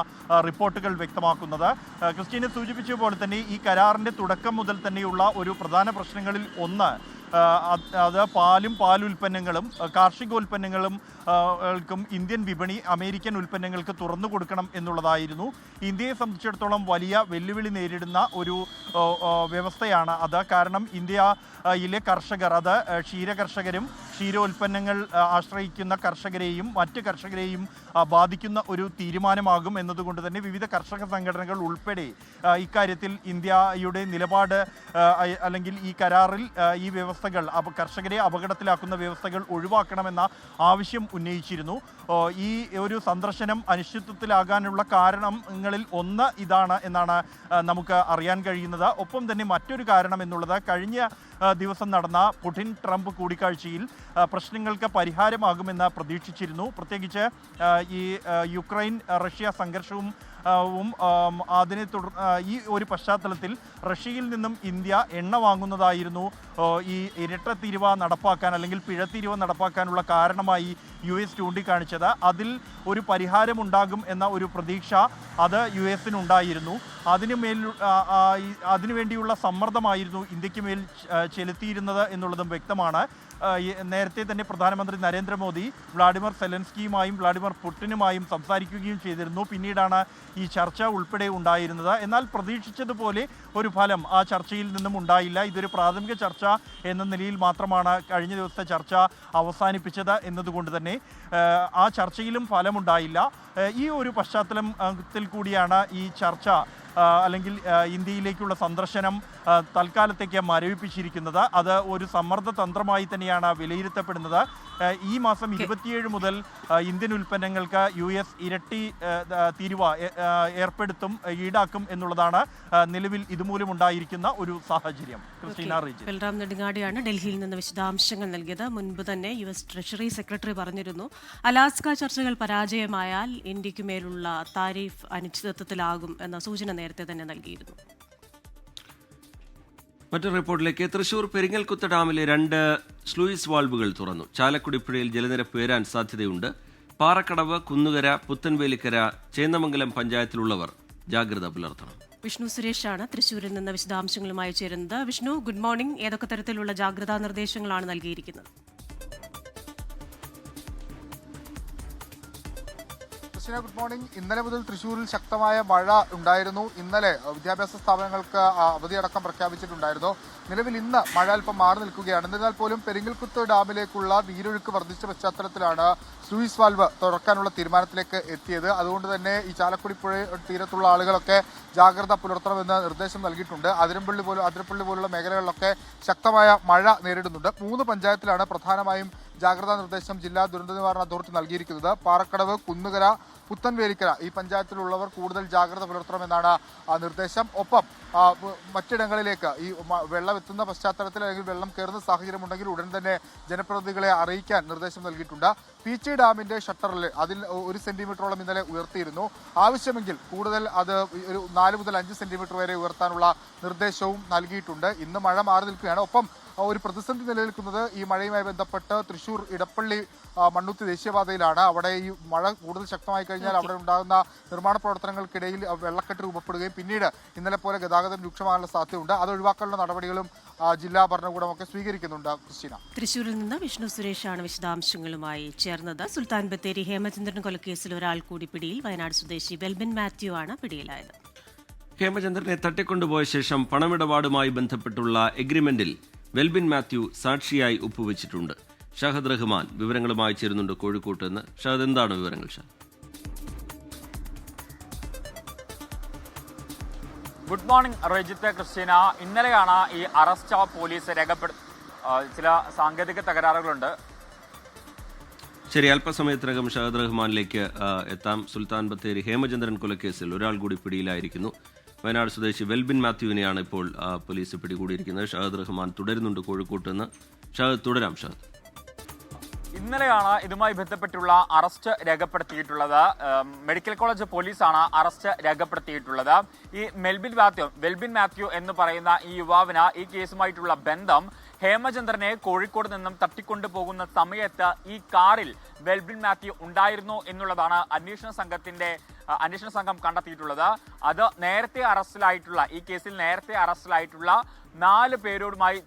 റിപ്പോർട്ടുകൾ വ്യക്തമാക്കുന്നത്. ക്രിസ്റ്റീന സൂചിപ്പിച്ച പോലെ തന്നെ ഈ കരാറിൻ്റെ തുടക്കം മുതൽ തന്നെയുള്ള ഒരു പ്രധാന പ്രശ്നങ്ങളിൽ ഒന്ന് അത് പാലുൽപ്പന്നങ്ങളും കാർഷികോൽപ്പന്നങ്ങളും ഇന്ത്യൻ വിപണി അമേരിക്കൻ ഉൽപ്പന്നങ്ങൾക്ക് തുറന്നു കൊടുക്കണം എന്നുള്ളതായിരുന്നു. ഇന്ത്യയെ സംബന്ധിച്ചിടത്തോളം വലിയ വെല്ലുവിളി നേരിടുന്ന ഒരു വ്യവസ്ഥയാണ് അത്. കാരണം ഇന്ത്യയിലെ കർഷകർ, അത് ക്ഷീരകർഷകരും ക്ഷീരോൽപ്പന്നങ്ങൾ ആശ്രയിക്കുന്ന കർഷകരെയും മറ്റ് കർഷകരെയും ബാധിക്കുന്ന ഒരു തീരുമാനമാകും എന്നതുകൊണ്ട് തന്നെ വിവിധ കർഷക സംഘടനകൾ ഉൾപ്പെടെ ഇക്കാര്യത്തിൽ ഇന്ത്യയുടെ നിലപാട് അല്ലെങ്കിൽ ഈ കരാറിൽ ഈ വ്യവസ്ഥകൾ കർഷകരെ അപകടത്തിലാക്കുന്ന വ്യവസ്ഥകൾ ഒഴിവാക്കണമെന്ന ആവശ്യം ഉന്നയിച്ചിരുന്നു. ഈ ഒരു സന്ദർശനം അനിശ്ചിതത്വത്തിലാകാനുള്ള കാരണങ്ങളിൽ ഒന്ന് ഇതാണ് എന്നാണ് നമുക്ക് അറിയാൻ കഴിയുന്നത്. ഒപ്പം തന്നെ മറ്റൊരു കാരണം എന്നുള്ളത് കഴിഞ്ഞ ദിവസം നടന്ന പുടിൻ ട്രംപ് കൂടിക്കാഴ്ചയിൽ പ്രശ്നങ്ങൾക്ക് പരിഹാരമാകുമെന്ന് പ്രതീക്ഷിച്ചിരുന്നു. പ്രത്യേകിച്ച് ഈ യുക്രൈൻ റഷ്യ സംഘർഷവും അതിനെ ഈ ഒരു പശ്ചാത്തലത്തിൽ റഷ്യയിൽ നിന്നും ഇന്ത്യ എണ്ണ വാങ്ങുന്നതായിരുന്നു ഈ ഇരട്ട തീരുവ നടപ്പാക്കാൻ അല്ലെങ്കിൽ പിഴത്തീരുവ നടപ്പാക്കാനുള്ള കാരണമായി US ചൂണ്ടിക്കാണിച്ചത്. അതിൽ ഒരു പരിഹാരമുണ്ടാകും എന്ന ഒരു പ്രതീക്ഷ അത് US-നുണ്ടായിരുന്നു. അതിനുവേണ്ടിയുള്ള സമ്മർദ്ദമായിരുന്നു ഇന്ത്യക്ക് മേൽ ചെലുത്തിയിരുന്നത് എന്നുള്ളതും വ്യക്തമാണ്. നേരത്തെ തന്നെ പ്രധാനമന്ത്രി നരേന്ദ്രമോദി വ്ളാഡിമിർ സെലൻസ്കിയുമായും വ്ളാഡിമിർ പുടിനുമായും സംസാരിക്കുകയും ചെയ്തിരുന്നു. പിന്നീടാണ് ഈ ചർച്ച ഉൾപ്പെടെ ഉണ്ടായിരുന്നത്. എന്നാൽ പ്രതീക്ഷിച്ചതുപോലെ ഒരു ഫലം ആ ചർച്ചയിൽ നിന്നും ഉണ്ടായില്ല. ഇതൊരു പ്രാഥമിക ചർച്ച എന്ന നിലയിൽ മാത്രമാണ് കഴിഞ്ഞ ദിവസത്തെ ചർച്ച അവസാനിപ്പിച്ചത് എന്നതുകൊണ്ട് തന്നെ ആ ചർച്ചയിലും ഫലമുണ്ടായില്ല. ഈ ഒരു പശ്ചാത്തലത്തിൽ കൂടിയാണ് ഈ ചർച്ച അല്ലെങ്കിൽ ഇന്ത്യയിലേക്കുള്ള സന്ദർശനം തൽക്കാലത്തേക്ക് മരവിപ്പിച്ചിരിക്കുന്നത്. അത് ഒരു സമ്മർദ്ദ തന്ത്രമായി തന്നെയാണ് വിലയിരുത്തപ്പെടുന്നത്. ഈ മാസം 27 മുതൽ ഇന്ത്യൻ ഉൽപ്പന്നങ്ങൾക്ക് US ഇരട്ടി തീരുവ ഏർപ്പെടുത്തും, ഈടാക്കും എന്നുള്ളതാണ് നിലവിൽ ഇതുമൂലമുണ്ടായിരിക്കുന്ന ഒരു സാഹചര്യം.
ബൽറാം നെടുങ്ങാടിയാണ് ഡൽഹിയിൽ നിന്ന് വിശദാംശങ്ങൾ നൽകിയത്. മുൻപ് തന്നെ US ട്രഷറി സെക്രട്ടറി പറഞ്ഞിരുന്നു, അലാസ്ക ചർച്ചകൾ പരാജയമായാൽ ഇന്ത്യക്ക് മേലുള്ള താരിഫ് അനിശ്ചിതത്വത്തിലാകും എന്ന സൂചന നേരത്തെ തന്നെ നൽകിയിരുന്നു.
മറ്റൊരു റിപ്പോർട്ടിലേക്ക്. തൃശൂർ പെരിങ്ങൽകുത്ത് ഡാമിലെ 2 സ്ലൂയിസ് വാൾവുകൾ തുറന്നു. ചാലക്കുടി പുഴയിൽ ജലനിരപ്പ് ഉയരാൻ സാധ്യതയുണ്ട്. പാറക്കടവ്, കുന്നുകര, പുത്തൻവേലിക്കര, ചേന്നമംഗലം പഞ്ചായത്തിലുള്ളവർ ജാഗ്രത പുലർത്തണം.
വിഷ്ണു സുരേഷാണ് തൃശൂരിൽ നിന്ന് വിശദാംശങ്ങളുമായി ചേരുന്നത്. Vishnu, good morning. ഏതൊക്കെ തരത്തിലുള്ള ജാഗ്രതാ നിർദ്ദേശങ്ങളാണ് നൽകിയിരിക്കുന്നത്?
Good morning. ഇന്നലെ മുതൽ തൃശ്ശൂരിൽ ശക്തമായ മഴ ഉണ്ടായിരുന്നു. ഇന്നലെ വിദ്യാഭ്യാസ സ്ഥാപനങ്ങൾക്ക് അവധിയടക്കം പ്രഖ്യാപിച്ചിട്ടുണ്ടായിരുന്നു. നിലവിൽ ഇന്ന് മഴ അല്പം മാറി നിൽക്കുകയാണ്. എന്നിരുന്നാൽ പോലും പെരിങ്ങൽകുത്ത് ഡാമിലേക്കുള്ള നീരൊഴുക്ക് വർദ്ധിച്ച പശ്ചാത്തലത്തിലാണ് സ്ലൂയിസ് വാൽവ് തുറക്കാനുള്ള തീരുമാനത്തിലേക്ക് എത്തിയത്. അതുകൊണ്ട് തന്നെ ഈ ചാലക്കുടി പുഴ തീരത്തുള്ള ആളുകളൊക്കെ ജാഗ്രത പുലർത്തണമെന്ന് നിർദ്ദേശം നൽകിയിട്ടുണ്ട്. അതിരപ്പള്ളി പോലുള്ള മേഖലകളിലൊക്കെ ശക്തമായ മഴ നേരിടുന്നുണ്ട്. 3 പഞ്ചായത്തിലാണ് പ്രധാനമായും ജാഗ്രതാ നിർദ്ദേശം ജില്ലാ ദുരന്ത നിവാരണ അതോറിറ്റി നൽകിയിരിക്കുന്നത്. പാറക്കടവ്, കുന്നുകര, പുത്തൻവേലിക്കര ഈ പഞ്ചായത്തിലുള്ളവർ കൂടുതൽ ജാഗ്രത പുലർത്തണമെന്നാണ് നിർദ്ദേശം. ഒപ്പം മറ്റിടങ്ങളിലേക്ക് ഈ വെള്ളം എത്തുന്ന പശ്ചാത്തലത്തിൽ അല്ലെങ്കിൽ വെള്ളം കയറുന്ന സാഹചര്യമുണ്ടെങ്കിൽ ഉടൻ തന്നെ ജനപ്രതിനിധികളെ അറിയിക്കാൻ നിർദ്ദേശം നൽകിയിട്ടുണ്ട്. പീച്ചി ഡാമിന്റെ ഷട്ടറിൽ അതിൽ 1 സെന്റിമീറ്ററോളം ഇന്നലെ ഉയർത്തിയിരുന്നു. ആവശ്യമെങ്കിൽ കൂടുതൽ അത് ഒരു 4 മുതൽ 5 സെന്റിമീറ്റർ വരെ ഉയർത്താനുള്ള നിർദ്ദേശവും നൽകിയിട്ടുണ്ട്. ഇന്ന് മഴ മാറി നിൽക്കുകയാണ്. ഒപ്പം ഒരു പ്രതിസന്ധി നിലനിൽക്കുന്നത് ഈ മഴയുമായി ബന്ധപ്പെട്ട് തൃശ്ശൂർ ഇടപ്പള്ളി മണ്ണുത്തി ദേശീയപാതയിലാണ്. അവിടെ ഈ മഴ കൂടുതൽ ശക്തമായി കഴിഞ്ഞാൽ അവിടെ ഉണ്ടാകുന്ന നിർമ്മാണ പ്രവർത്തനങ്ങൾക്കിടയിൽ വെള്ളക്കെട്ട് രൂപപ്പെടുകയും പിന്നീട് ഇന്നലെ പോലെ ഗതാഗതം രൂക്ഷമാകാനുള്ള സാധ്യതയുണ്ട്. അത് ഒഴിവാക്കാനുള്ള നടപടികളും ജില്ലാ ഭരണകൂടമൊക്കെ സ്വീകരിക്കുന്നുണ്ട്. ക്രിസ്റ്റീന,
തൃശ്ശൂരിൽ നിന്ന് വിഷ്ണു സുരേഷാണ് വിശദാംശങ്ങളുമായി ചേർന്നത്. സുൽത്താൻ ബത്തേരി ഹേമചന്ദ്രൻ കൊലക്കേസിൽ ഒരാൾ കൂടി പിടിയിൽ. വയനാട് സ്വദേശി വെൽബിൻ മാത്യു ആണ് പിടിയിലായത്.
ഹേമചന്ദ്രനെ തട്ടിക്കൊണ്ടുപോയ ശേഷം പണമിടപാടുമായി ബന്ധപ്പെട്ടുള്ള എഗ്രിമെന്റിൽ വെൽബിൻ മാത്യു സാക്ഷിയായി ഒപ്പുവെച്ചിട്ടുണ്ട്. ഷഹദ് റഹ്മാൻ വിവരങ്ങളുമായി ചേരുന്നുണ്ട് കോഴിക്കോട്ട് നിന്ന്. ഷഹദ്, എന്താണ് വിവരങ്ങൾ?
Good morning Rajith, Christina. ഇന്നലെയാണ് ഈ അറസ്റ്റ് പോലീസ് ചില സാങ്കേതിക തകരാറുകളുണ്ട്.
ശരി, അല്പസമയത്തിനകം ഷഹദ് റഹ്മാനിലേക്ക് എത്താം. സുൽത്താൻ ബത്തേരി ഹേമചന്ദ്രൻ കൊലക്കേസിൽ ഒരാൾ കൂടി പിടിയിലായിരിക്കുന്നു. വയനാട് സ്വദേശി വെൽബിൻ മാത്യുവിനെയാണ് ഇപ്പോൾ പോലീസ് പിടികൂടിയിരിക്കുന്നത്. ഷഹദ് റഹ്മാൻ തുടരുന്നുണ്ട് കോഴിക്കോട്ട് നിന്ന്. ഷഹദ്, തുടരാം. ഷഹദ്,
ഇന്നലെയാണ് ഇതുമായി ബന്ധപ്പെട്ടുള്ള അറസ്റ്റ് രേഖപ്പെടുത്തിയിട്ടുള്ളത്. മെഡിക്കൽ കോളേജ് പോലീസാണ് അറസ്റ്റ് രേഖപ്പെടുത്തിയിട്ടുള്ളത്. ഈ വെൽബിൻ മാത്യു എന്ന് പറയുന്ന ഈ യുവാവിന് ഈ കേസുമായിട്ടുള്ള ബന്ധം ഹേമചന്ദ്രനെ കോഴിക്കോട് നിന്നും തട്ടിക്കൊണ്ടു പോകുന്ന സമയത്ത് ഈ കാറിൽ വെൽബിൻ മാത്യു ഉണ്ടായിരുന്നു എന്നുള്ളതാണ് അന്വേഷണ സംഘം കണ്ടെത്തിയിട്ടുള്ളത്. അത് ഈ കേസിൽ നേരത്തെ അറസ്റ്റിലായിട്ടുള്ള 4 പേരോടുമായി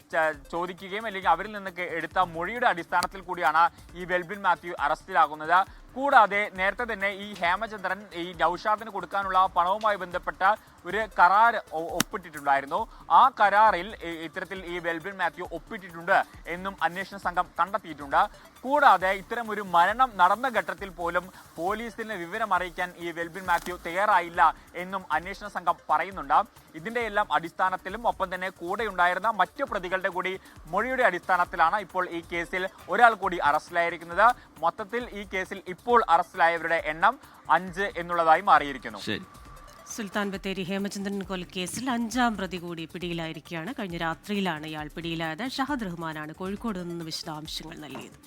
ചോദിക്കുകയും അല്ലെങ്കിൽ അവരിൽ നിന്നൊക്കെ എടുത്ത മൊഴിയുടെ അടിസ്ഥാനത്തിൽ കൂടിയാണ് ഈ വെൽബിൻ മാത്യു അറസ്റ്റിലാകുന്നത്. കൂടാതെ നേരത്തെ തന്നെ ഈ ഹേമചന്ദ്രൻ ഈ നൗഷാദിന് കൊടുക്കാനുള്ള പണവുമായി ബന്ധപ്പെട്ട ഒരു കരാർ ഒപ്പിട്ടിട്ടുണ്ടായിരുന്നു. ആ കരാറിൽ ഇത്തരത്തിൽ ഈ വെൽബിൻ മാത്യു ഒപ്പിട്ടിട്ടുണ്ട് എന്നും അന്വേഷണ സംഘം കണ്ടെത്തിയിട്ടുണ്ട്. കൂടാതെ ഇത്തരം ഒരു മരണം നടന്ന ഘട്ടത്തിൽ പോലും പോലീസിന് വിവരം അറിയിക്കാൻ ഈ വെൽബിൻ മാത്യു തയ്യാറായില്ല എന്നും അന്വേഷണ സംഘം പറയുന്നുണ്ട്. ഇതിന്റെ എല്ലാം അടിസ്ഥാനത്തിലും ഒപ്പം തന്നെ കൂടെ ഉണ്ടായിരുന്ന മറ്റു പ്രതികളുടെ കൂടി മൊഴിയുടെ അടിസ്ഥാനത്തിലാണ് ഇപ്പോൾ ഈ കേസിൽ ഒരാൾ കൂടി അറസ്റ്റിലായിരിക്കുന്നത്. മൊത്തത്തിൽ ഈ കേസിൽ ഇപ്പോൾ അറസ്റ്റിലായവരുടെ എണ്ണം 5 എന്നുള്ളതായി മാറിയിരിക്കുന്നു.
സുൽത്താൻ ബത്തേരി ഹേമചന്ദ്രൻ കൊലക്കേസിൽ 5ാം പ്രതി കൂടി പിടിയിലായിരിക്കുകയാണ്. കഴിഞ്ഞ രാത്രിയിലാണ് ഇയാൾ പിടിയിലായത്. ഷഹദ് റഹ്മാനാണ് കോഴിക്കോട് നിന്ന് വിശദാംശങ്ങൾ നൽകിയത്.